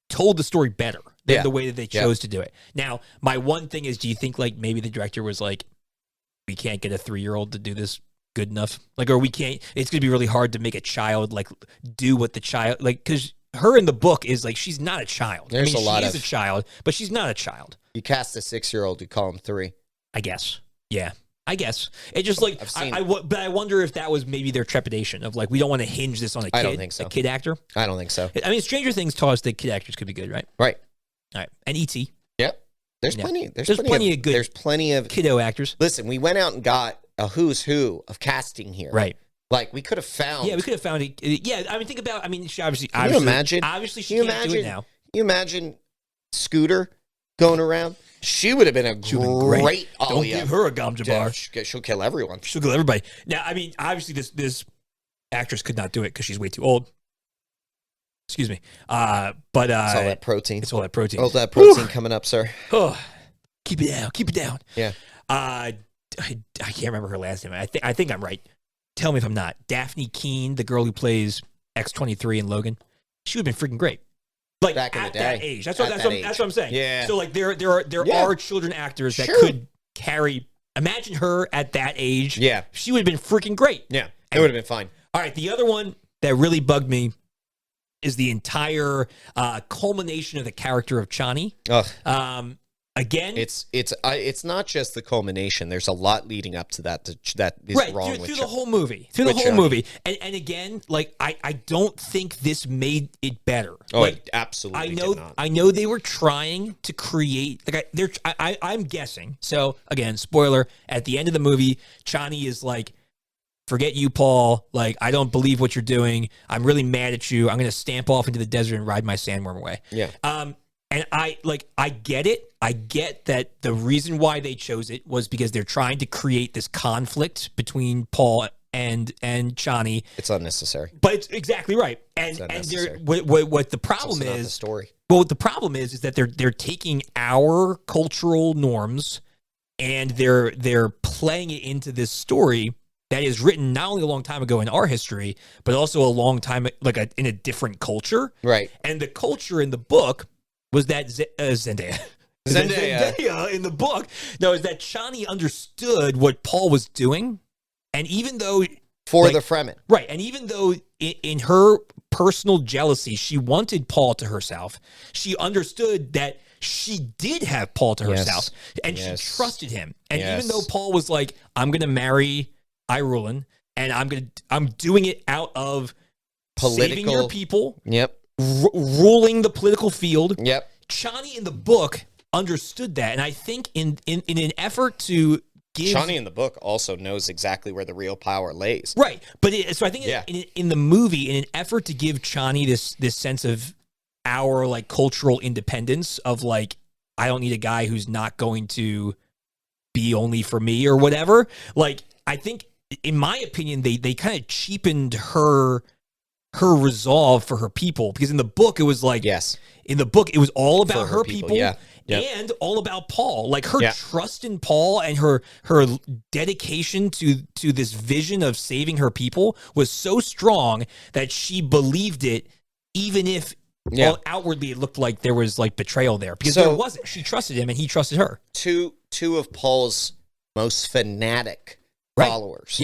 Speaker 1: told the story better than the way that they chose to do it. Now, my one thing is, do you think like maybe the director was like, we can't get a 3-year-old to do this good enough? Like, or we can't, it's going to be really hard to make a child like do what the child, like, because her in the book is like, she's not a child.
Speaker 2: She is
Speaker 1: a child, but she's not a child.
Speaker 2: You cast a 6-year-old, you call him 3.
Speaker 1: I guess. Yeah. I guess. It just like, but I wonder if that was maybe their trepidation of like, we don't want to hinge this on a kid.
Speaker 2: I don't think so.
Speaker 1: A kid actor.
Speaker 2: I don't think so.
Speaker 1: I mean, Stranger Things taught us that kid actors could be good, right?
Speaker 2: Right.
Speaker 1: All right. And E.T.
Speaker 2: Yep. There's plenty of good.
Speaker 1: There's
Speaker 2: plenty of
Speaker 1: kiddo actors.
Speaker 2: Listen, we went out and got a who's who of casting here.
Speaker 1: Right.
Speaker 2: Like we could have found.
Speaker 1: Yeah, we could have found it. Yeah, I mean, think about. I mean, she obviously.
Speaker 2: Can you imagine?
Speaker 1: Obviously, she can't do it now.
Speaker 2: Can you imagine Scooter going around? She would have been a great Alia.
Speaker 1: Don't give her a Gom Jabbar.
Speaker 2: She'll kill everyone.
Speaker 1: She'll kill everybody. Now, I mean, obviously, this actress could not do it because she's way too old. Excuse me.
Speaker 2: It's all that protein.
Speaker 1: It's all that protein.
Speaker 2: All that protein coming up, sir.
Speaker 1: Oh, keep it down. Keep it down.
Speaker 2: Yeah.
Speaker 1: I can't remember her last name. I think I'm right. Tell me if I'm not. Daphne Keane, the girl who plays X-23 in Logan, she would have been freaking great. Like
Speaker 2: back in the day.
Speaker 1: That age. That's what I'm saying.
Speaker 2: Yeah.
Speaker 1: So like there are children actors that could carry. Imagine her at that age.
Speaker 2: Yeah.
Speaker 1: She would have been freaking great.
Speaker 2: Yeah. It would have been fine.
Speaker 1: All right. The other one that really bugged me is the entire culmination of the character of Chani. Again,
Speaker 2: it's not just the culmination. There's a lot leading up to that that is
Speaker 1: right,
Speaker 2: wrong
Speaker 1: through the whole movie. Through the whole movie. And again, like I don't think this made it better.
Speaker 2: Oh,
Speaker 1: like,
Speaker 2: it absolutely
Speaker 1: did not. I know they were trying to create like I'm guessing. So again, spoiler, at the end of the movie, Chani is like, forget you, Paul. Like, I don't believe what you're doing. I'm really mad at you. I'm going to stamp off into the desert and ride my sandworm away.
Speaker 2: Yeah.
Speaker 1: And I get it. I get that the reason why they chose it was because they're trying to create this conflict between Paul and Chani.
Speaker 2: It's unnecessary.
Speaker 1: But it's exactly right. And what the problem is,
Speaker 2: the story.
Speaker 1: Well, what the problem is that they're taking our cultural norms and they're playing it into this story that is written not only a long time ago in our history, but also a long time in a different culture.
Speaker 2: Right.
Speaker 1: And the culture in the book was that Zendaya in the book. No, is that Chani understood what Paul was doing, and even though
Speaker 2: the Fremen,
Speaker 1: right, and even though in her personal jealousy she wanted Paul to herself, she understood that she did have Paul to herself, and she trusted him. And even though Paul was like, "I'm going to marry Irulan, and I'm doing it out of saving your people."
Speaker 2: Yep.
Speaker 1: Ruling the political field.
Speaker 2: Yep.
Speaker 1: Chani in the book understood that, and I think in an effort to give
Speaker 2: Chani in the book also knows exactly where the real power lays.
Speaker 1: Right, but so I think in the movie, in an effort to give Chani this sense of our like cultural independence of like, I don't need a guy who's not going to be only for me or whatever. Like, I think, in my opinion, they kind of cheapened her resolve for her people, because in the book it was like, in the book it was all about her people and all about Paul, like her trust in Paul and her dedication to this vision of saving her people was so strong that she believed it, even if outwardly it looked like there was like betrayal there, because there wasn't. She trusted him and he trusted her.
Speaker 2: Two of Paul's most fanatic followers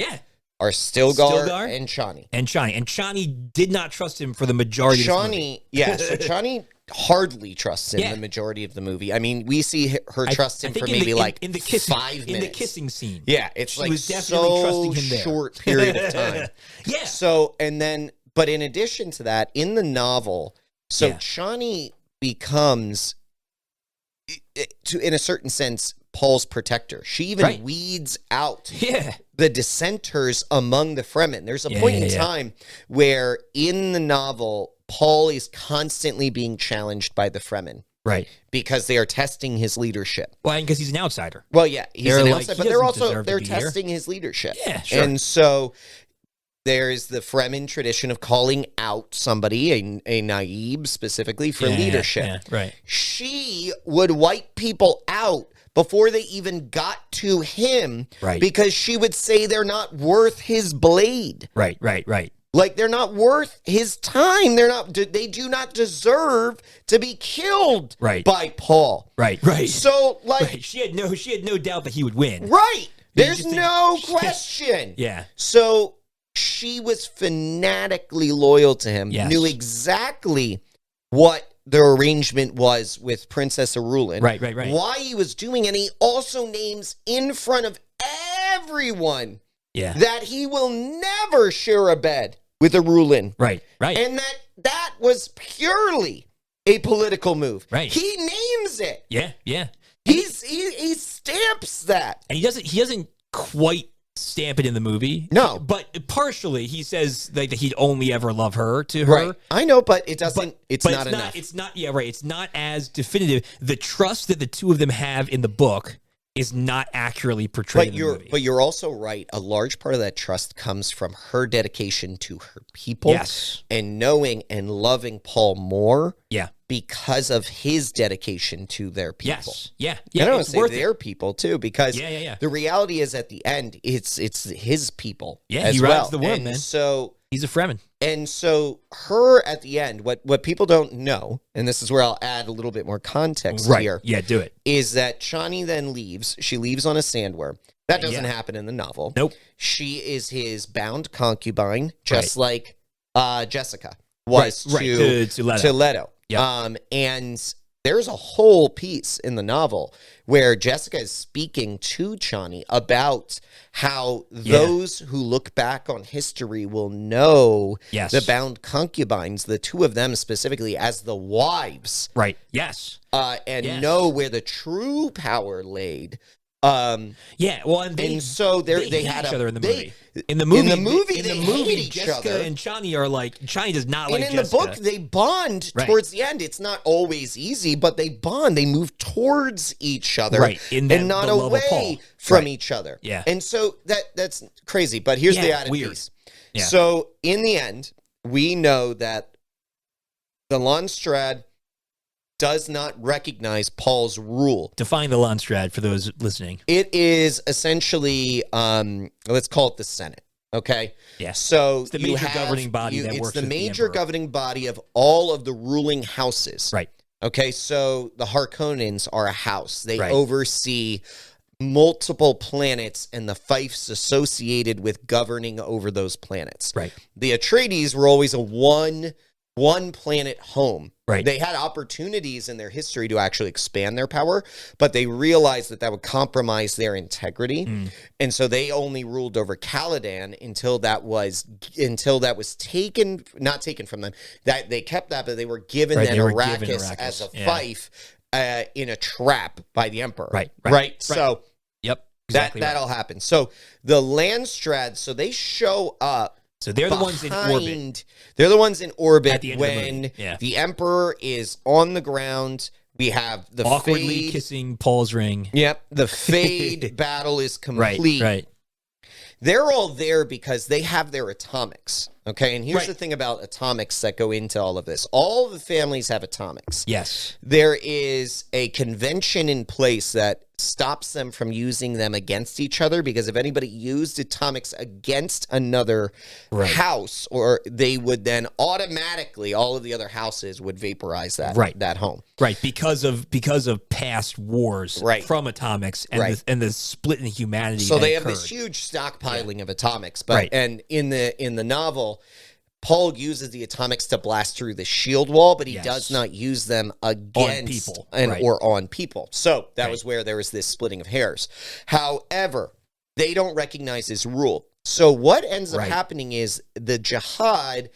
Speaker 2: are Stilgar and Chani.
Speaker 1: And Chani did not trust him for the majority of the movie.
Speaker 2: So Chani hardly trusts him the majority of the movie. I mean, we see her trust him for maybe
Speaker 1: in the kissing,
Speaker 2: 5 minutes.
Speaker 1: In the kissing scene.
Speaker 2: Yeah, it's
Speaker 1: she
Speaker 2: like
Speaker 1: was definitely trusting him there.
Speaker 2: Short period of time. So, and then, but in addition to that, in the novel, Chani becomes, in a certain sense, Paul's protector. She even weeds out the dissenters among the Fremen. There's a point in time where in the novel, Paul is constantly being challenged by the Fremen.
Speaker 1: Right.
Speaker 2: Because they are testing his leadership.
Speaker 1: Well, and because he's an outsider.
Speaker 2: Well, yeah, he's an outsider, but they're testing his leadership.
Speaker 1: Yeah, sure.
Speaker 2: And so there's the Fremen tradition of calling out somebody, a Gaib specifically, for leadership.
Speaker 1: Yeah, right.
Speaker 2: She would wipe people out before they even got to him, because she would say they're not worth his blade.
Speaker 1: Right.
Speaker 2: Like, they're not worth his time. They do not deserve to be killed by Paul.
Speaker 1: Right.
Speaker 2: So, like,
Speaker 1: she had no doubt that he would win.
Speaker 2: Right. There's no question.
Speaker 1: Yeah.
Speaker 2: So she was fanatically loyal to him, knew exactly what the arrangement was with Princess Irulan.
Speaker 1: Right.
Speaker 2: Why he was doing, and he also names in front of everyone that he will never share a bed with Irulan.
Speaker 1: Right.
Speaker 2: And that was purely a political move.
Speaker 1: Right.
Speaker 2: He names it.
Speaker 1: Yeah.
Speaker 2: He stamps that.
Speaker 1: And he doesn't quite stamp it in the movie.
Speaker 2: No.
Speaker 1: But partially he says that he'd only ever love her to her.
Speaker 2: Right. I know, but it doesn't it's not enough.
Speaker 1: It's not It's not as definitive. The trust that the two of them have in the book is not accurately portrayed in the movie.
Speaker 2: But you're also right. A large part of that trust comes from her dedication to her people.
Speaker 1: Yes.
Speaker 2: And knowing and loving Paul more.
Speaker 1: Yeah.
Speaker 2: Because of his dedication to their people.
Speaker 1: Yes. Yeah. Yeah.
Speaker 2: I don't want to say their people too, because
Speaker 1: yeah.
Speaker 2: the reality is at the end, it's his people.
Speaker 1: Yeah,
Speaker 2: as
Speaker 1: he
Speaker 2: well.
Speaker 1: rides the worm, man.
Speaker 2: So
Speaker 1: he's a Fremen.
Speaker 2: And so her at the end, what people don't know, and this is where I'll add a little bit more context here.
Speaker 1: Yeah, do it.
Speaker 2: Is that Chani then leaves. She leaves on a sandworm. That doesn't happen in the novel.
Speaker 1: Nope.
Speaker 2: She is his bound concubine, just like Jessica was to Leto. Yep. And there's a whole piece in the novel where Jessica is speaking to Chani about how those who look back on history will know the bound concubines, the two of them specifically, as the wives.
Speaker 1: Right. Yes.
Speaker 2: And know where the true power laid.
Speaker 1: Well, and
Speaker 2: so they had
Speaker 1: each other in the movie.
Speaker 2: In the movie,
Speaker 1: Jessica and Chani are like, Chani does not like Jessica.
Speaker 2: And in the book, they bond towards the end. It's not always easy, but they bond. They move towards each other, and not away from each other.
Speaker 1: Yeah.
Speaker 2: And so that's crazy. But here's the added piece. Yeah. So in the end, we know that the Landstrad does not recognize Paul's rule.
Speaker 1: Define the Landstrad for those listening.
Speaker 2: It is essentially, let's call it the Senate. Okay.
Speaker 1: Yeah.
Speaker 2: So
Speaker 1: it's the major governing body that works with the
Speaker 2: major governing body of all of the ruling houses.
Speaker 1: Right.
Speaker 2: Okay. So the Harkonnens are a house. They oversee multiple planets and the fiefs associated with governing over those planets.
Speaker 1: Right.
Speaker 2: The Atreides were always a one planet home.
Speaker 1: Right.
Speaker 2: They had opportunities in their history to actually expand their power, but they realized that would compromise their integrity. And so they only ruled over Caladan until that was not taken from them. That they kept that, but they were given Arrakis as a fief in a trap by the Emperor. Right. So exactly that all happened. So the Landstrad, so they show up.
Speaker 1: So they're the ones in orbit.
Speaker 2: They're the ones in orbit
Speaker 1: at the end
Speaker 2: when
Speaker 1: of the
Speaker 2: the Emperor is on the ground. We have the
Speaker 1: awkwardly
Speaker 2: fade.
Speaker 1: Kissing Paul's ring.
Speaker 2: Yep, the fade battle is complete.
Speaker 1: Right.
Speaker 2: They're all there because they have their atomics. Okay, and here's the thing about atomics that go into all of this. All the families have atomics.
Speaker 1: Yes.
Speaker 2: There is a convention in place that stops them from using them against each other, because if anybody used atomics against another house, or they would then automatically, all of the other houses would vaporize that home.
Speaker 1: Right, because of past wars from atomics and the split in humanity.
Speaker 2: So they have this huge stockpiling of atomics. But and in the novel, Paul uses the atomics to blast through the shield wall, but he does not use them against
Speaker 1: people
Speaker 2: or on people. So that was where there was this splitting of hairs. However, they don't recognize his rule. So what ends up happening is the jihad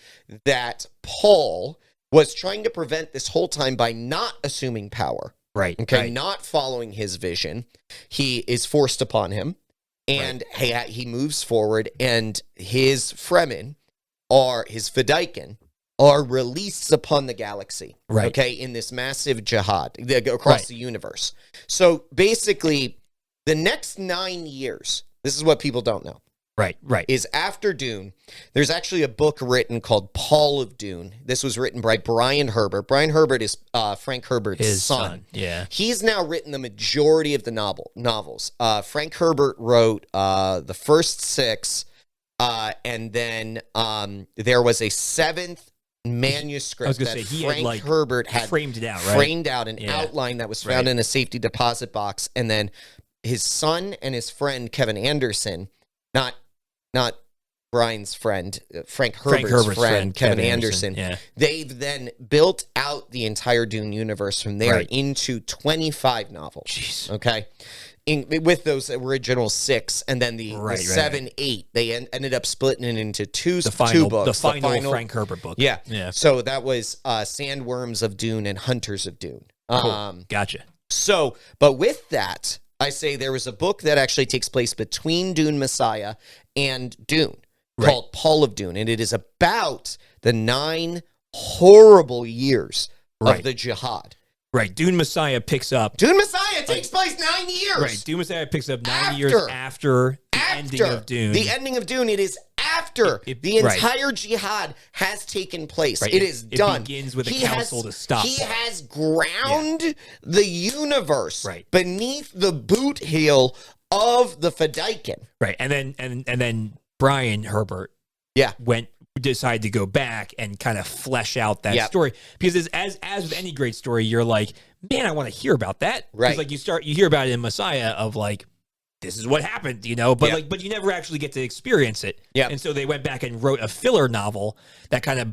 Speaker 2: that Paul was trying to prevent this whole time by not assuming power. Not following his vision. He is forced upon him, and he moves forward, and his Fremen, his Fedaykin, are released upon the galaxy, in this massive jihad across the universe. So basically, the next 9 years, this is what people don't know, is after Dune. There's actually a book written called Paul of Dune. This was written by Brian Herbert. Brian Herbert is Frank Herbert's
Speaker 1: his
Speaker 2: son.
Speaker 1: Yeah.
Speaker 2: He's now written the majority of the novels. Frank Herbert wrote the first 6, and then there was a 7th manuscript that Frank Herbert had
Speaker 1: framed it out,
Speaker 2: framed out an outline that was found in a safety deposit box, and then his son and his friend Kevin Anderson, not Brian's friend, Frank Herbert's friend Kevin Anderson. They've then built out the entire Dune universe from there into 25 novels.
Speaker 1: Jeez.
Speaker 2: Okay. With those original 6, and then the 7, 8, they ended up splitting it into two books.
Speaker 1: The final Frank Herbert book.
Speaker 2: Yeah. So that was Sandworms of Dune and Hunters of Dune.
Speaker 1: Cool. Gotcha.
Speaker 2: So, but with that, I say there was a book that actually takes place between Dune Messiah and Dune called Paul of Dune, and it is about the 9 horrible years of the jihad.
Speaker 1: Dune Messiah takes
Speaker 2: It takes place 9 years.
Speaker 1: Right. Dune Messiah picks up 9 years after the ending of Dune.
Speaker 2: The ending of Dune, it is after the entire jihad has taken place. Right. It is done.
Speaker 1: It begins with a council to stop.
Speaker 2: He has ground the universe beneath the boot heel of the Fedaykin.
Speaker 1: Right. And then Brian Herbert decided to go back and kind of flesh out that story, because as with any great story, you're like, man, I want to hear about that. Right. Like you hear about it in Messiah of like, this is what happened, you know, but but you never actually get to experience it. Yeah. And so they went back and wrote a filler novel that kind of,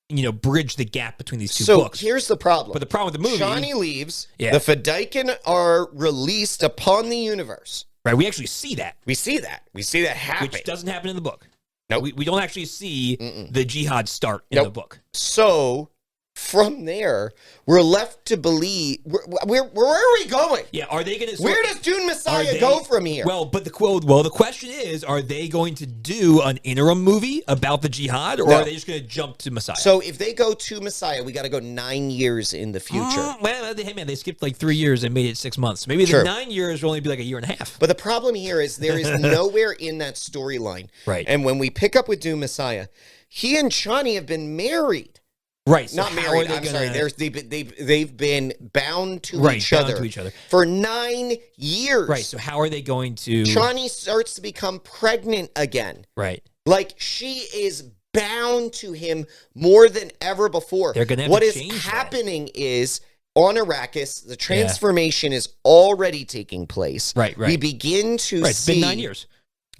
Speaker 1: you know, bridged the gap between these two books.
Speaker 2: So here's the problem.
Speaker 1: But the problem with the movie,
Speaker 2: Shawnee leaves. Yeah. The Fedaykin are released upon the universe.
Speaker 1: Right. We actually see that.
Speaker 2: We see that happen.
Speaker 1: Which doesn't happen in the book.
Speaker 2: No,
Speaker 1: nope. We don't actually see the jihad start in the book.
Speaker 2: So from there, we're left to believe. Where are we going?
Speaker 1: Yeah, are they going to?
Speaker 2: Where does Dune Messiah go from here?
Speaker 1: Well, the question is, are they going to do an interim movie about the jihad, or are they just going to jump to Messiah?
Speaker 2: So if they go to Messiah, we got to go 9 years in the future.
Speaker 1: Well, hey man, they skipped like 3 years and made it 6 months. Maybe the 9 years will only be like a year and a half.
Speaker 2: But the problem here is there is nowhere in that storyline.
Speaker 1: Right.
Speaker 2: And when we pick up with Dune Messiah, he and Chani have been married.
Speaker 1: Right, so
Speaker 2: not married. I'm sorry. They've been bound to each other for 9 years.
Speaker 1: Right. So how are they going to?
Speaker 2: Chani starts to become pregnant again.
Speaker 1: Right.
Speaker 2: Like she is bound to him more than ever before.
Speaker 1: They're going to have
Speaker 2: what
Speaker 1: to
Speaker 2: is
Speaker 1: change
Speaker 2: happening
Speaker 1: that.
Speaker 2: Is on Arrakis, the transformation is already taking place.
Speaker 1: Right.
Speaker 2: We begin to
Speaker 1: see. It's been 9 years.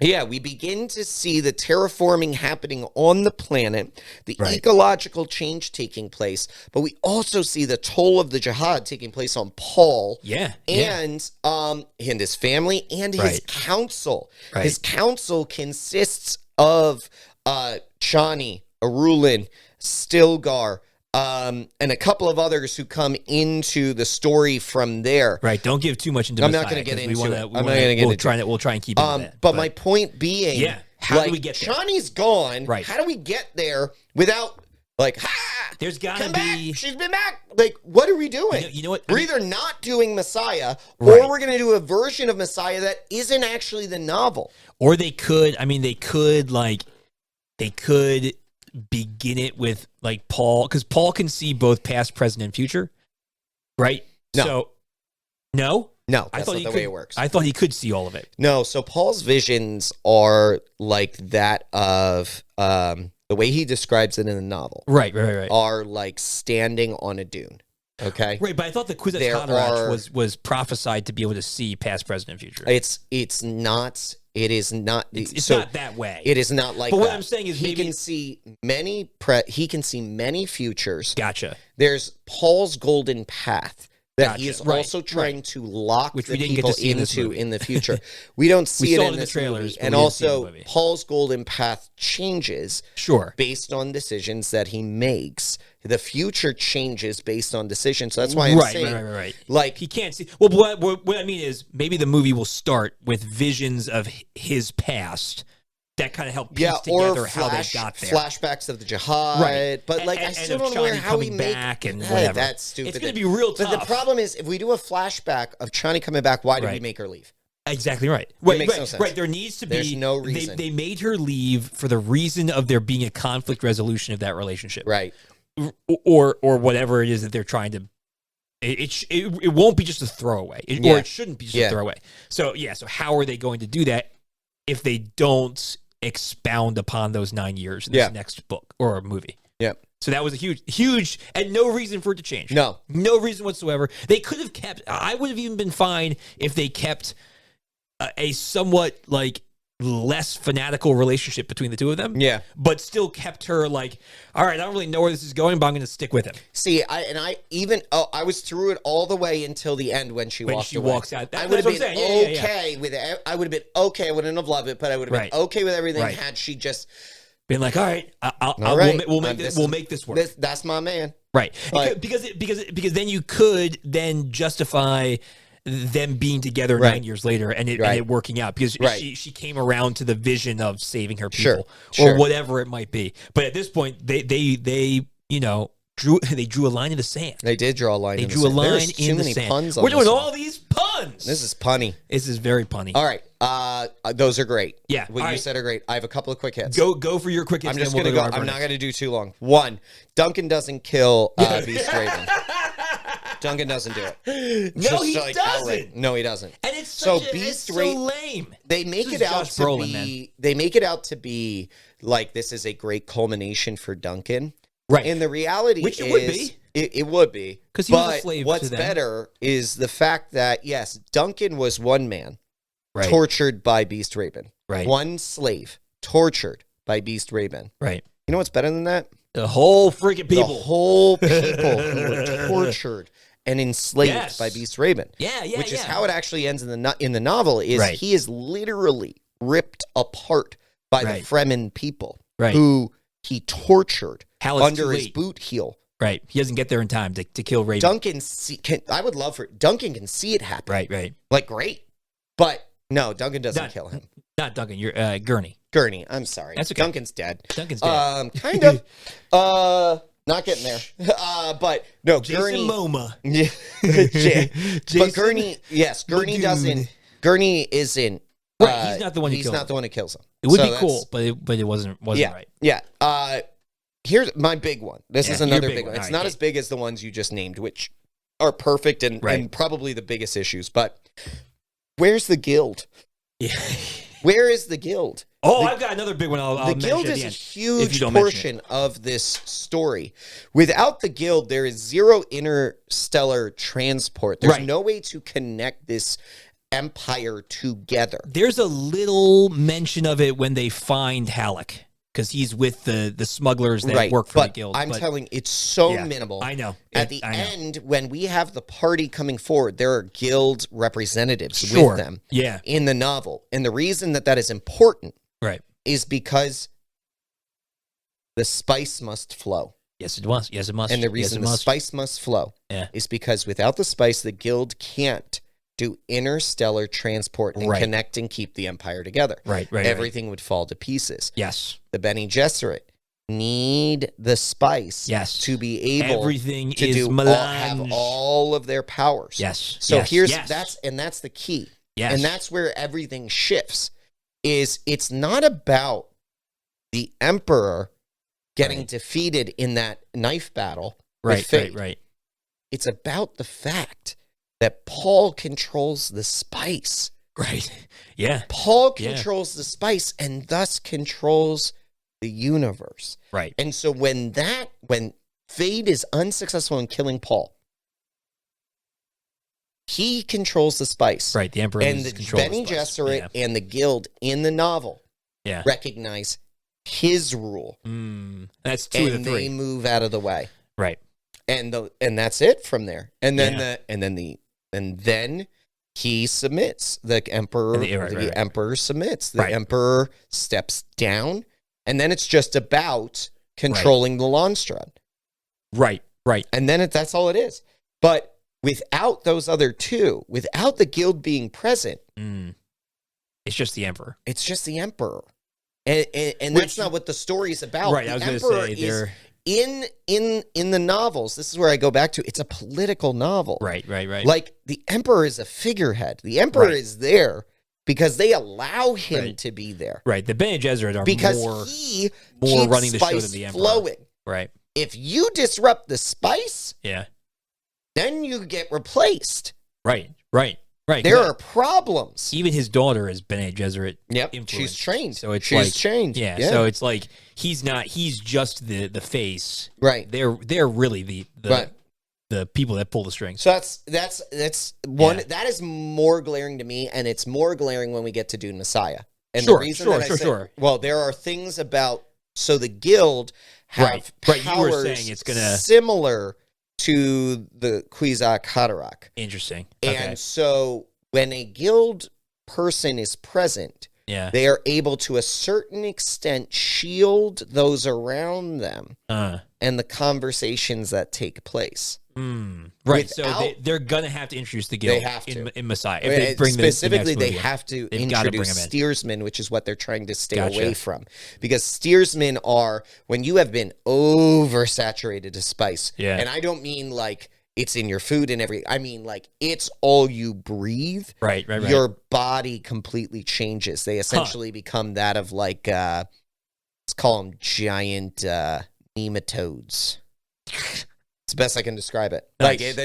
Speaker 2: Yeah, we begin to see the terraforming happening on the planet, the ecological change taking place, but we also see the toll of the jihad taking place on Paul and his family and his council. Right. His council consists of Chani, Arulin, Stilgar, and a couple of others who come into the story from there.
Speaker 1: Right. Don't give too much into
Speaker 2: I'm not going to get into it. I'm not going to get into it.
Speaker 1: We'll try and keep it that.
Speaker 2: But my point being,
Speaker 1: how do we get there?
Speaker 2: Chani's gone. Right. How do we get there without, like,
Speaker 1: there's got to be...
Speaker 2: She's been back. Like, what are we doing?
Speaker 1: You know what?
Speaker 2: We're either not doing Messiah, or we're going to do a version of Messiah that isn't actually the novel.
Speaker 1: Or they could begin it with like Paul, because Paul can see both past, present, and future, right?
Speaker 2: No.
Speaker 1: So, no,
Speaker 2: that's not the way it works.
Speaker 1: I thought he could see all of it.
Speaker 2: No, so Paul's visions are like that of the way he describes it in the novel.
Speaker 1: Right.
Speaker 2: Are like standing on a dune. Okay.
Speaker 1: Right, but I thought the Kwisatz Haderach was prophesied to be able to see past, present, and future.
Speaker 2: It's not. It is not.
Speaker 1: It's not that way.
Speaker 2: It is not like.
Speaker 1: But
Speaker 2: that.
Speaker 1: What I'm saying is,
Speaker 2: he can see many. He can see many futures.
Speaker 1: Gotcha.
Speaker 2: There's Paul's golden path that he is also trying to lock the people into in the future. We don't see it in the trailers, and also Paul's golden path changes. Based on decisions that he makes. The future changes based on decisions. So that's why I'm saying,
Speaker 1: right.
Speaker 2: Like
Speaker 1: he can't see. Well, what I mean is maybe the movie will start with visions of his past that kind of help piece together how they got there.
Speaker 2: Flashbacks of the jihad, but like I still don't know how we make
Speaker 1: back and whatever.
Speaker 2: That's stupid.
Speaker 1: It's going to be real tough.
Speaker 2: But the problem is, if we do a flashback of Chani coming back, why did we make her leave?
Speaker 1: Exactly right.
Speaker 2: Makes no sense.
Speaker 1: Right. There needs to be.
Speaker 2: There's no reason.
Speaker 1: They made her leave for the reason of there being a conflict resolution of that relationship.
Speaker 2: Right.
Speaker 1: Or whatever it is that they're trying to. It won't be just a throwaway, or it shouldn't be just a throwaway. So so how are they going to do that if they don't expound upon those 9 years in this next book or movie?
Speaker 2: Yeah.
Speaker 1: So that was a huge, and no reason for it to change. No reason whatsoever. They could have kept. I would have even been fine if they kept a somewhat like less fanatical relationship between the two of them. Yeah. But still kept her like, all right, I don't really know where this is going, but I'm going to stick with him.
Speaker 2: See, I was through it all the way until the end when she walks out.
Speaker 1: I
Speaker 2: would have been okay with it. I would have been okay. I wouldn't have loved it, but I would have been okay with everything had she just
Speaker 1: been like, all right, we'll make this work.
Speaker 2: That's my man.
Speaker 1: Right. Because then you could then justify them being together 9 years later and it working out because she came around to the vision of saving her people or whatever it might be. But at this point, they drew a line in the sand.
Speaker 2: They did draw a line.
Speaker 1: They drew a line in the sand. We're doing all these puns. puns.
Speaker 2: This is punny.
Speaker 1: This is very punny.
Speaker 2: All right. Those are great.
Speaker 1: Yeah.
Speaker 2: What you said are great. I have a couple of quick hits.
Speaker 1: Go for your quick hits.
Speaker 2: I'm just going to go. I'm not going to do too long. One, Duncan doesn't kill Beast Raven. Duncan doesn't do it.
Speaker 1: No, he doesn't.
Speaker 2: Outright. No, he doesn't.
Speaker 1: And it's so lame.
Speaker 2: They make it out to be. They make it out to be like this is a great culmination for Duncan.
Speaker 1: Right.
Speaker 2: And the reality
Speaker 1: Which
Speaker 2: is,
Speaker 1: it would be.
Speaker 2: It would be.
Speaker 1: Because he was a slave
Speaker 2: what's
Speaker 1: to them.
Speaker 2: better is the fact that, yes, Duncan was one man
Speaker 1: tortured
Speaker 2: by Beast Raven.
Speaker 1: Right.
Speaker 2: One slave tortured by Beast Raven.
Speaker 1: Right.
Speaker 2: You know what's better than that?
Speaker 1: The whole freaking people.
Speaker 2: The whole people who were tortured and enslaved by Beast Raven.
Speaker 1: Yeah.
Speaker 2: Which is how it actually ends in the novel. Is he is literally ripped apart by the Fremen people who he tortured under his boot heel.
Speaker 1: Right. He doesn't get there in time to kill Raven.
Speaker 2: Duncan I would love for Duncan can see it happen.
Speaker 1: Right.
Speaker 2: Like great. But no, Duncan doesn't kill him.
Speaker 1: Not Duncan, you're Gurney.
Speaker 2: Gurney, I'm sorry.
Speaker 1: That's okay.
Speaker 2: Duncan's dead.
Speaker 1: Kind
Speaker 2: of. Not getting there. But no,
Speaker 1: Jason
Speaker 2: Gurney.
Speaker 1: Momoa.
Speaker 2: Yeah. But Gurney, yes, Gurney doesn't. Gurney isn't.
Speaker 1: Right, he's not the one.
Speaker 2: He's not the one who kills him.
Speaker 1: It would be cool, but it wasn't right.
Speaker 2: Yeah. Here's my big one. This is another big one. It's not as big as the ones you just named, which are perfect and probably the biggest issues. But where's the guild? Yeah. Where is the guild?
Speaker 1: Oh, I've got another big one.
Speaker 2: The guild is a huge portion of this story. Without the guild, there is zero interstellar transport. There's no way to connect this empire together.
Speaker 1: There's a little mention of it when they find Halleck, because he's with the smugglers that work for the guild.
Speaker 2: I'm telling it's so minimal.
Speaker 1: I know.
Speaker 2: At the end, when we have the party coming forward, there are guild representatives with them in the novel. And the reason that is important is because the spice must flow.
Speaker 1: Yes, it must. Yes, it must.
Speaker 2: And the reason the spice must flow is because without the spice, the guild can't do interstellar transport and connect and keep the empire together. Everything would fall to pieces.
Speaker 1: Yes.
Speaker 2: The Bene Gesserit need the spice to be able to have all of their powers.
Speaker 1: Yes.
Speaker 2: So that's the key. Yes. And that's where everything shifts. It's not about the Emperor getting defeated in that knife battle with fate. It's about the fact that Paul controls the spice.
Speaker 1: Right. Yeah.
Speaker 2: Paul controls the spice and thus controls the universe.
Speaker 1: Right.
Speaker 2: And so when Fade is unsuccessful in killing Paul, he controls the spice.
Speaker 1: Right. The Emperor
Speaker 2: and the Bene Gesserit and the guild in the novel recognize his rule.
Speaker 1: That's two of the three.
Speaker 2: And they move out of the way.
Speaker 1: Right.
Speaker 2: And that's it from there. And then he submits. The emperor the emperor submits. The emperor steps down, and then it's just about controlling the Landstrand.
Speaker 1: Right.
Speaker 2: And then that's all it is. But without those other two, without the guild being present,
Speaker 1: it's just the emperor.
Speaker 2: It's just the emperor. And that's not what the story is about.
Speaker 1: Right, I was going to say they're
Speaker 2: in the novels. This is where I go back to. It's a political novel.
Speaker 1: Right.
Speaker 2: Like the emperor is a figurehead. The emperor is there because they allow him to be there.
Speaker 1: Right. The Bene Gesserit are
Speaker 2: he
Speaker 1: more
Speaker 2: keeps
Speaker 1: running the show than the emperor.
Speaker 2: Flowing.
Speaker 1: Right.
Speaker 2: If you disrupt the spice, then you get replaced.
Speaker 1: Right.
Speaker 2: There are problems.
Speaker 1: Even his daughter is Bene Gesserit.
Speaker 2: Yep, she's trained.
Speaker 1: So it's
Speaker 2: she's trained.
Speaker 1: Yeah, so it's like he's not. He's just the face.
Speaker 2: Right.
Speaker 1: They're really the people that pull the strings.
Speaker 2: So that's one that is more glaring to me, and it's more glaring when we get to Dune Messiah. And the reason well, there are things about the guild have powers
Speaker 1: you were saying it's gonna
Speaker 2: similar to the Kwisatz Haderach.
Speaker 1: Interesting.
Speaker 2: And so when a guild person is present, they are able to a certain extent shield those around them and the conversations that take place.
Speaker 1: Right. So they're going to have to introduce the guild in Messiah. If they bring
Speaker 2: specifically, they have to introduce steersmen, which is what they're trying to stay away from. Because steersmen are when you have been oversaturated to spice.
Speaker 1: Yeah.
Speaker 2: And I don't mean like It's in your food and I mean, like, it's all you breathe.
Speaker 1: Right.
Speaker 2: Your body completely changes. They essentially become that of, like, let's call them giant nematodes. It's the best I can describe it.
Speaker 1: Nice.
Speaker 2: Like,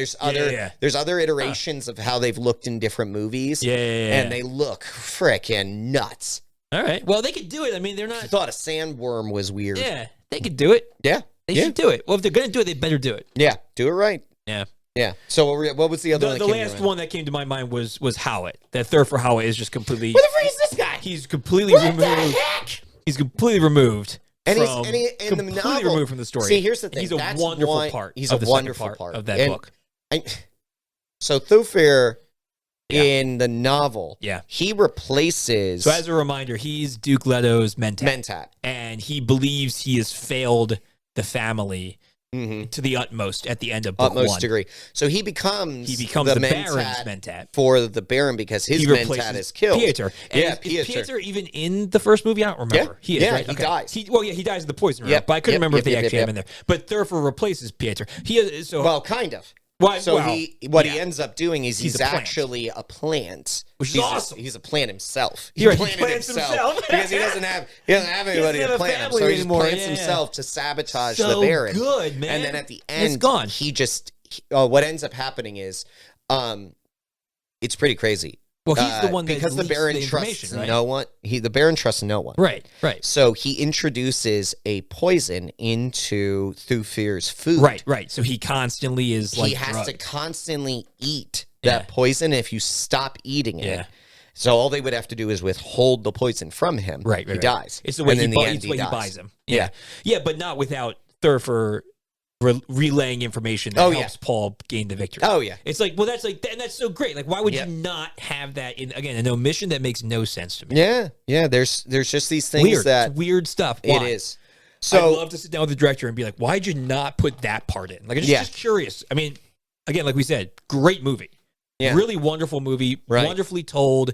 Speaker 2: there's other iterations of how they've looked in different movies. And they look frickin' nuts.
Speaker 1: All right. Well, they could do it. I mean, they're not.
Speaker 2: I thought a sandworm was weird.
Speaker 1: Yeah, they could do it.
Speaker 2: Yeah.
Speaker 1: They should do it. Well, if they're going to do it, they better do it.
Speaker 2: Yeah. Do it right.
Speaker 1: Yeah.
Speaker 2: Yeah. So what was the other one?
Speaker 1: The last one that came to my mind was Howitt. That third for Howitt is just completely.
Speaker 2: Where the frick is this guy?
Speaker 1: He's completely removed.
Speaker 2: The heck?
Speaker 1: He's completely removed.
Speaker 2: And
Speaker 1: completely
Speaker 2: the novel,
Speaker 1: removed from the story.
Speaker 2: See, here's the thing.
Speaker 1: He's a wonderful part.
Speaker 2: He's
Speaker 1: of
Speaker 2: a
Speaker 1: the
Speaker 2: wonderful
Speaker 1: part of that book.
Speaker 2: So Thufir in the novel, he replaces.
Speaker 1: So as a reminder, he's Duke Leto's
Speaker 2: Mentat,
Speaker 1: and he believes he has failed the family to the utmost at the end of book one.
Speaker 2: Degree. So he becomes
Speaker 1: the Baron's Mentat
Speaker 2: for the Baron because his Mentat is killed.
Speaker 1: Pieter. Is Pieter even in the first movie? I don't remember. He is, right?
Speaker 2: He dies.
Speaker 1: He dies in the poison room, but I couldn't remember if they actually have him in there. But Thurfer replaces Pieter.
Speaker 2: Well, kind of. He ends up doing is he's actually a plant,
Speaker 1: which is awesome.
Speaker 2: He's a plant himself.
Speaker 1: He planted himself
Speaker 2: because he doesn't have anybody to plant him, so he just plants himself to sabotage the Baron.
Speaker 1: Good, man.
Speaker 2: And then at the end,
Speaker 1: it's gone.
Speaker 2: What ends up happening is, it's pretty crazy.
Speaker 1: Well, he's the one that
Speaker 2: because the Baron trusts no one. The Baron trusts no one.
Speaker 1: Right.
Speaker 2: So he introduces a poison into Thufir's food.
Speaker 1: Right. So he constantly is like
Speaker 2: he has to constantly eat that poison. If you stop eating it, so all they would have to do is withhold the poison from him. Right. He dies.
Speaker 1: It's the way he buys him. Yeah, but not without Thurfer relaying information that helps Paul gain the victory.
Speaker 2: Oh yeah,
Speaker 1: it's like, well, and that's so great. Like, why would you not have that in an omission that makes no sense to me?
Speaker 2: Yeah. There's just these things
Speaker 1: it's weird stuff. Why?
Speaker 2: It is. So
Speaker 1: I'd love to sit down with the director and be like, why'd you not put that part in? Like, I'm just curious. I mean, again, like we said, great movie, really wonderful movie, wonderfully told.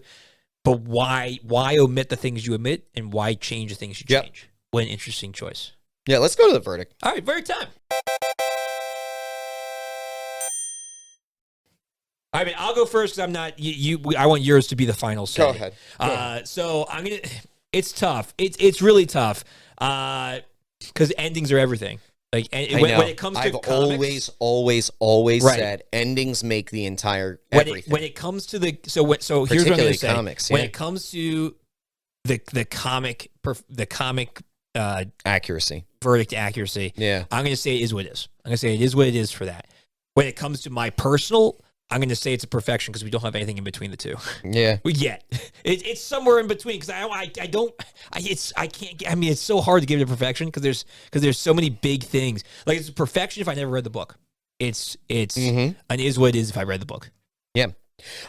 Speaker 1: But why omit the things you omit and why change the things you change? What an interesting choice.
Speaker 2: Yeah, let's go to the verdict.
Speaker 1: All right, verdict time. I mean, I'll go first because I'm not I want yours to be the final say.
Speaker 2: Go ahead.
Speaker 1: So I'm gonna. It's tough. It's really tough because endings are everything. Like when it comes to comics,
Speaker 2: always said endings make the entire everything.
Speaker 1: When it comes to so here's what I'm going to say. Comics, when it comes to the comic
Speaker 2: accuracy,
Speaker 1: verdict accuracy, I'm going to say it is what it is. I'm going to say it is what it is for that. When it comes to my personal, I'm going to say it's a perfection because we don't have anything in between the two.
Speaker 2: Yeah.
Speaker 1: Yet. It's somewhere in between because I can't get, I mean, it's so hard to give it a perfection because there's so many big things. Like, it's a perfection if I never read the book. It's an is what it is if I read the book.
Speaker 2: Yeah.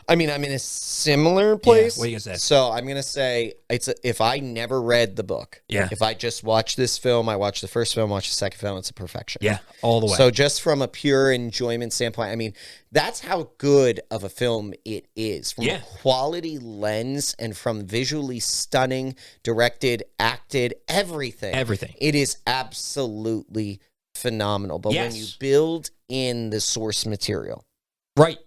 Speaker 2: I mean, I'm in a similar place.
Speaker 1: What are you going to say?
Speaker 2: So I'm going to say if I never read the book, if I just watch this film, I watch the first film, watch the second film, it's a perfection.
Speaker 1: Yeah, all the way.
Speaker 2: So just from a pure enjoyment standpoint, I mean, that's how good of a film it is. From a quality lens and from visually stunning, directed, acted, everything.
Speaker 1: Everything.
Speaker 2: It is absolutely phenomenal. But when you build in the source material.
Speaker 1: Right.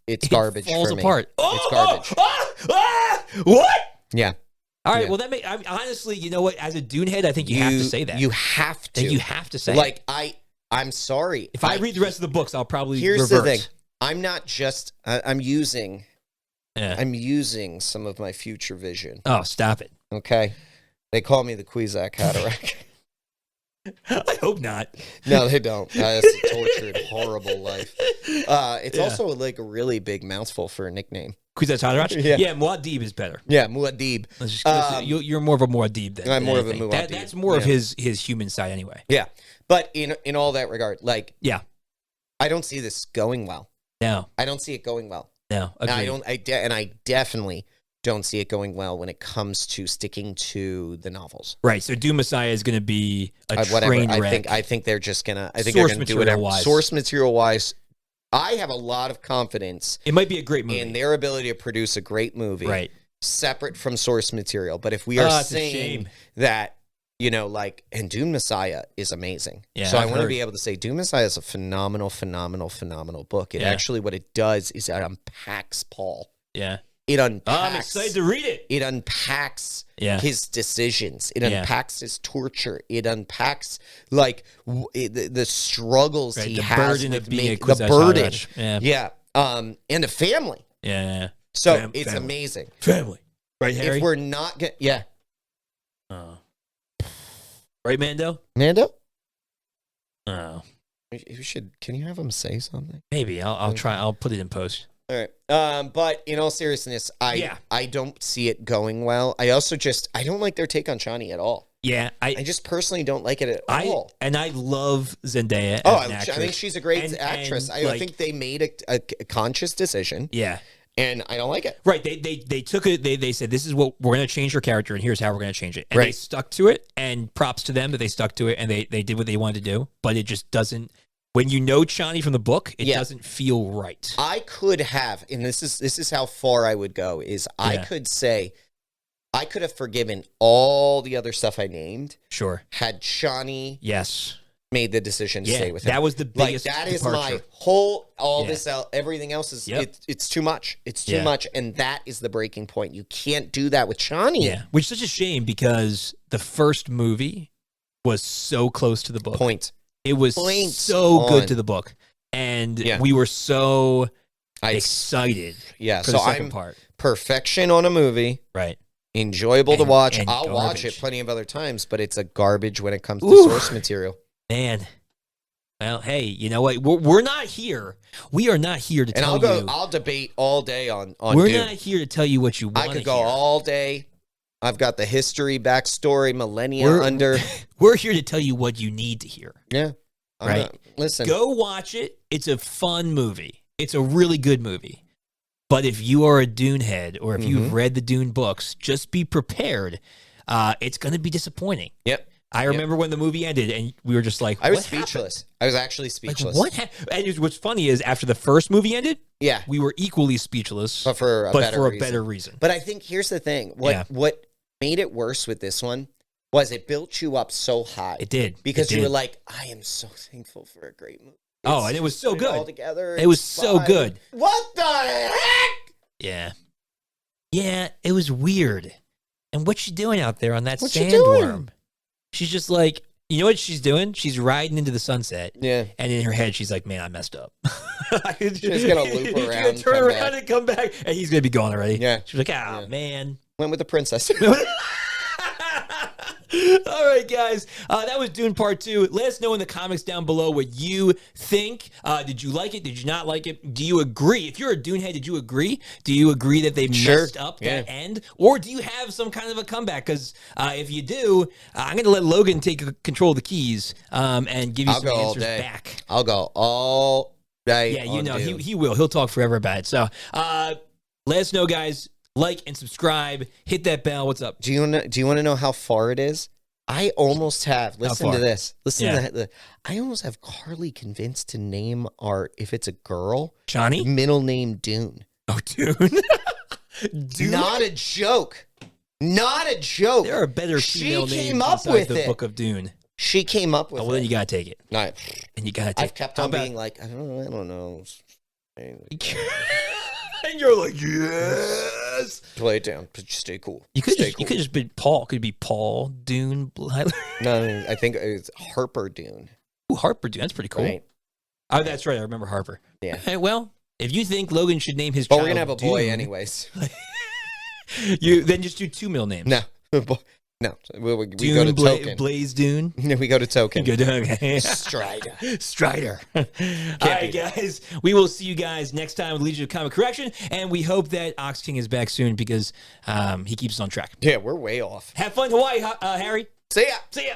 Speaker 2: It's garbage for me.
Speaker 1: It falls apart.
Speaker 2: It's garbage.
Speaker 1: What?
Speaker 2: Yeah.
Speaker 1: All right. Well, honestly, you know what? As a Dune head, I think you have to say that.
Speaker 2: You have to.
Speaker 1: You have to say
Speaker 2: like, I'm sorry.
Speaker 1: If I read the rest of the books, I'll probably
Speaker 2: Here's
Speaker 1: reverse.
Speaker 2: The thing. I'm not just... I'm using some of my future vision.
Speaker 1: Oh, stop it.
Speaker 2: Okay? They call me the Cuisac Haderach.
Speaker 1: I hope not.
Speaker 2: No, they don't. That's a tortured, horrible life. It's also like a really big mouthful for a nickname.
Speaker 1: Cuisac Haderach? Yeah, Muad'Dib is better.
Speaker 2: Yeah, Muad'Dib.
Speaker 1: You're more of a Muad'Ib than
Speaker 2: I'm more of a Muad'Ib.
Speaker 1: That's more of his human side anyway.
Speaker 2: Yeah, but in all that regard, like, I don't see this going well.
Speaker 1: No,
Speaker 2: I don't see it going well.
Speaker 1: No, agreed.
Speaker 2: I definitely don't see it going well when it comes to sticking to the novels.
Speaker 1: Right. So Dune Messiah is going to be a train wreck.
Speaker 2: I think they're just gonna. I think they're gonna do whatever. Source material wise, I have a lot of confidence.
Speaker 1: It might be a great movie
Speaker 2: in their ability to produce a great movie,
Speaker 1: right?
Speaker 2: Separate from source material. But if we are saying that You know, like, and Dune Messiah is amazing.
Speaker 1: Yeah,
Speaker 2: so I want to be able to say Dune Messiah is a phenomenal book. It actually, what it does is it unpacks Paul.
Speaker 1: Yeah.
Speaker 2: It unpacks.
Speaker 1: I'm excited to read it.
Speaker 2: It unpacks his decisions. It unpacks his torture. It unpacks like the struggles he has with the burden. Yeah. And the family.
Speaker 1: Yeah.
Speaker 2: So it's amazing.
Speaker 1: Family. Right, Harry?
Speaker 2: If we're not going to...
Speaker 1: Oh. Right, Mando?
Speaker 2: Mando?
Speaker 1: Oh.
Speaker 2: You should... Can you have him say something?
Speaker 1: Maybe. I'll try. I'll put it in post.
Speaker 2: All right. But in all seriousness, I don't see it going well. I also I don't like their take on Chani at all.
Speaker 1: Yeah.
Speaker 2: I just personally don't like it at all.
Speaker 1: And I love Zendaya.
Speaker 2: I think she's a great actress. I think they made a conscious decision.
Speaker 1: Yeah.
Speaker 2: And I don't like it.
Speaker 1: Right. They took it. They said, this is what we're going to change her character, and here's how we're going to change it. And they stuck to it, and props to them that they stuck to it, and they did what they wanted to do. But it just doesn't. When you know Chani from the book, it doesn't feel right.
Speaker 2: I could have, and this is how far I would go, is I could say, I could have forgiven all the other stuff I named.
Speaker 1: Sure.
Speaker 2: Had Chani made the decision to stay with him.
Speaker 1: That was the biggest
Speaker 2: that is
Speaker 1: departure.
Speaker 2: my whole, this out, everything else is, it's too much. It's too much, and that is the breaking point. You can't do that with Chani.
Speaker 1: Yeah, which is such a shame because the first movie was so close to the book. It was so good to the book, and we were so excited for the second part.
Speaker 2: Perfection on a movie.
Speaker 1: Right.
Speaker 2: Enjoyable to watch. I'll watch it plenty of other times, but it's a garbage when it comes to source material.
Speaker 1: Man. Well, hey, you know what? We're not here. We are not here to tell you.
Speaker 2: And I'll debate all day on
Speaker 1: We're
Speaker 2: Dune.
Speaker 1: not here to tell you what you want to hear.
Speaker 2: I could go all day. I've got the history, backstory, millennia under.
Speaker 1: We're here to tell you what you need to hear.
Speaker 2: Yeah.
Speaker 1: Right?
Speaker 2: Listen.
Speaker 1: Go watch it. It's a fun movie. It's a really good movie. But if you are a Dune head or if you've read the Dune books, just be prepared. It's going to be disappointing.
Speaker 2: Yep.
Speaker 1: I remember when the movie ended and we were just like,
Speaker 2: I was speechless. I was actually speechless.
Speaker 1: Like, what happened? And what's funny is after the first movie ended, we were equally speechless.
Speaker 2: But for a better reason. But I think here's the thing. What made it worse with this one was it built you up so high.
Speaker 1: It did.
Speaker 2: Because you were like, I am so thankful for a great movie.
Speaker 1: And it was so good.
Speaker 2: All together.
Speaker 1: It was so good.
Speaker 2: What the heck?
Speaker 1: Yeah. Yeah, it was weird. And what's she doing out there on that sandworm? She's just like, you know what she's doing? She's riding into the sunset.
Speaker 2: Yeah.
Speaker 1: And in her head, she's like, man, I messed up.
Speaker 2: She's going to loop around. She's going to
Speaker 1: turn around and come back. And he's going to be gone already.
Speaker 2: Yeah.
Speaker 1: She's like, man.
Speaker 2: Went with the princess.
Speaker 1: All right, guys. That was Dune Part 2. Let us know in the comments down below what you think. Did you like it? Did you not like it? Do you agree? If you're a Dune head, did you agree? Do you agree that they messed up that end? Or do you have some kind of a comeback? Because if you do, I'm going to let Logan take control of the keys and give you some answers back.
Speaker 2: I'll go all day.
Speaker 1: Yeah, you know, he will. He'll talk forever about it. So let us know, guys. Like and subscribe. Hit that bell. What's up?
Speaker 2: Do you want to know how far it is? I almost have. Listen to this. Listen to I almost have Carly convinced to name if it's a girl,
Speaker 1: Chani,
Speaker 2: middle name Dune.
Speaker 1: Oh, Dune.
Speaker 2: Dune? Not a joke. Not a joke.
Speaker 1: There are better female names inside the Book of Dune.
Speaker 2: She came up with it.
Speaker 1: Well, then you gotta take it.
Speaker 2: All right.
Speaker 1: And you gotta take it.
Speaker 2: I've kept on being like, I don't know.
Speaker 1: And you're like, yes.
Speaker 2: Play it down. But stay cool.
Speaker 1: You could just be Paul. Could be Paul Dune.
Speaker 2: No, I think it's Harper Dune.
Speaker 1: Ooh, Harper Dune. That's pretty cool.
Speaker 2: Right.
Speaker 1: Oh, that's right. I remember Harper.
Speaker 2: Yeah.
Speaker 1: Hey, well, if you think Logan should name his child,
Speaker 2: we're gonna have a boy anyways.
Speaker 1: You then just do two middle names.
Speaker 2: No. No, we
Speaker 1: Dune,
Speaker 2: go to Token.
Speaker 1: Blaze Dune.
Speaker 2: We go to Token.
Speaker 1: Okay.
Speaker 2: Strider.
Speaker 1: All right, guys. We will see you guys next time with Legion of Comic Correction, and we hope that Ox King is back soon because he keeps us on track.
Speaker 2: Yeah, we're way off.
Speaker 1: Have fun, Hawaii, Harry.
Speaker 2: See ya.
Speaker 1: See ya.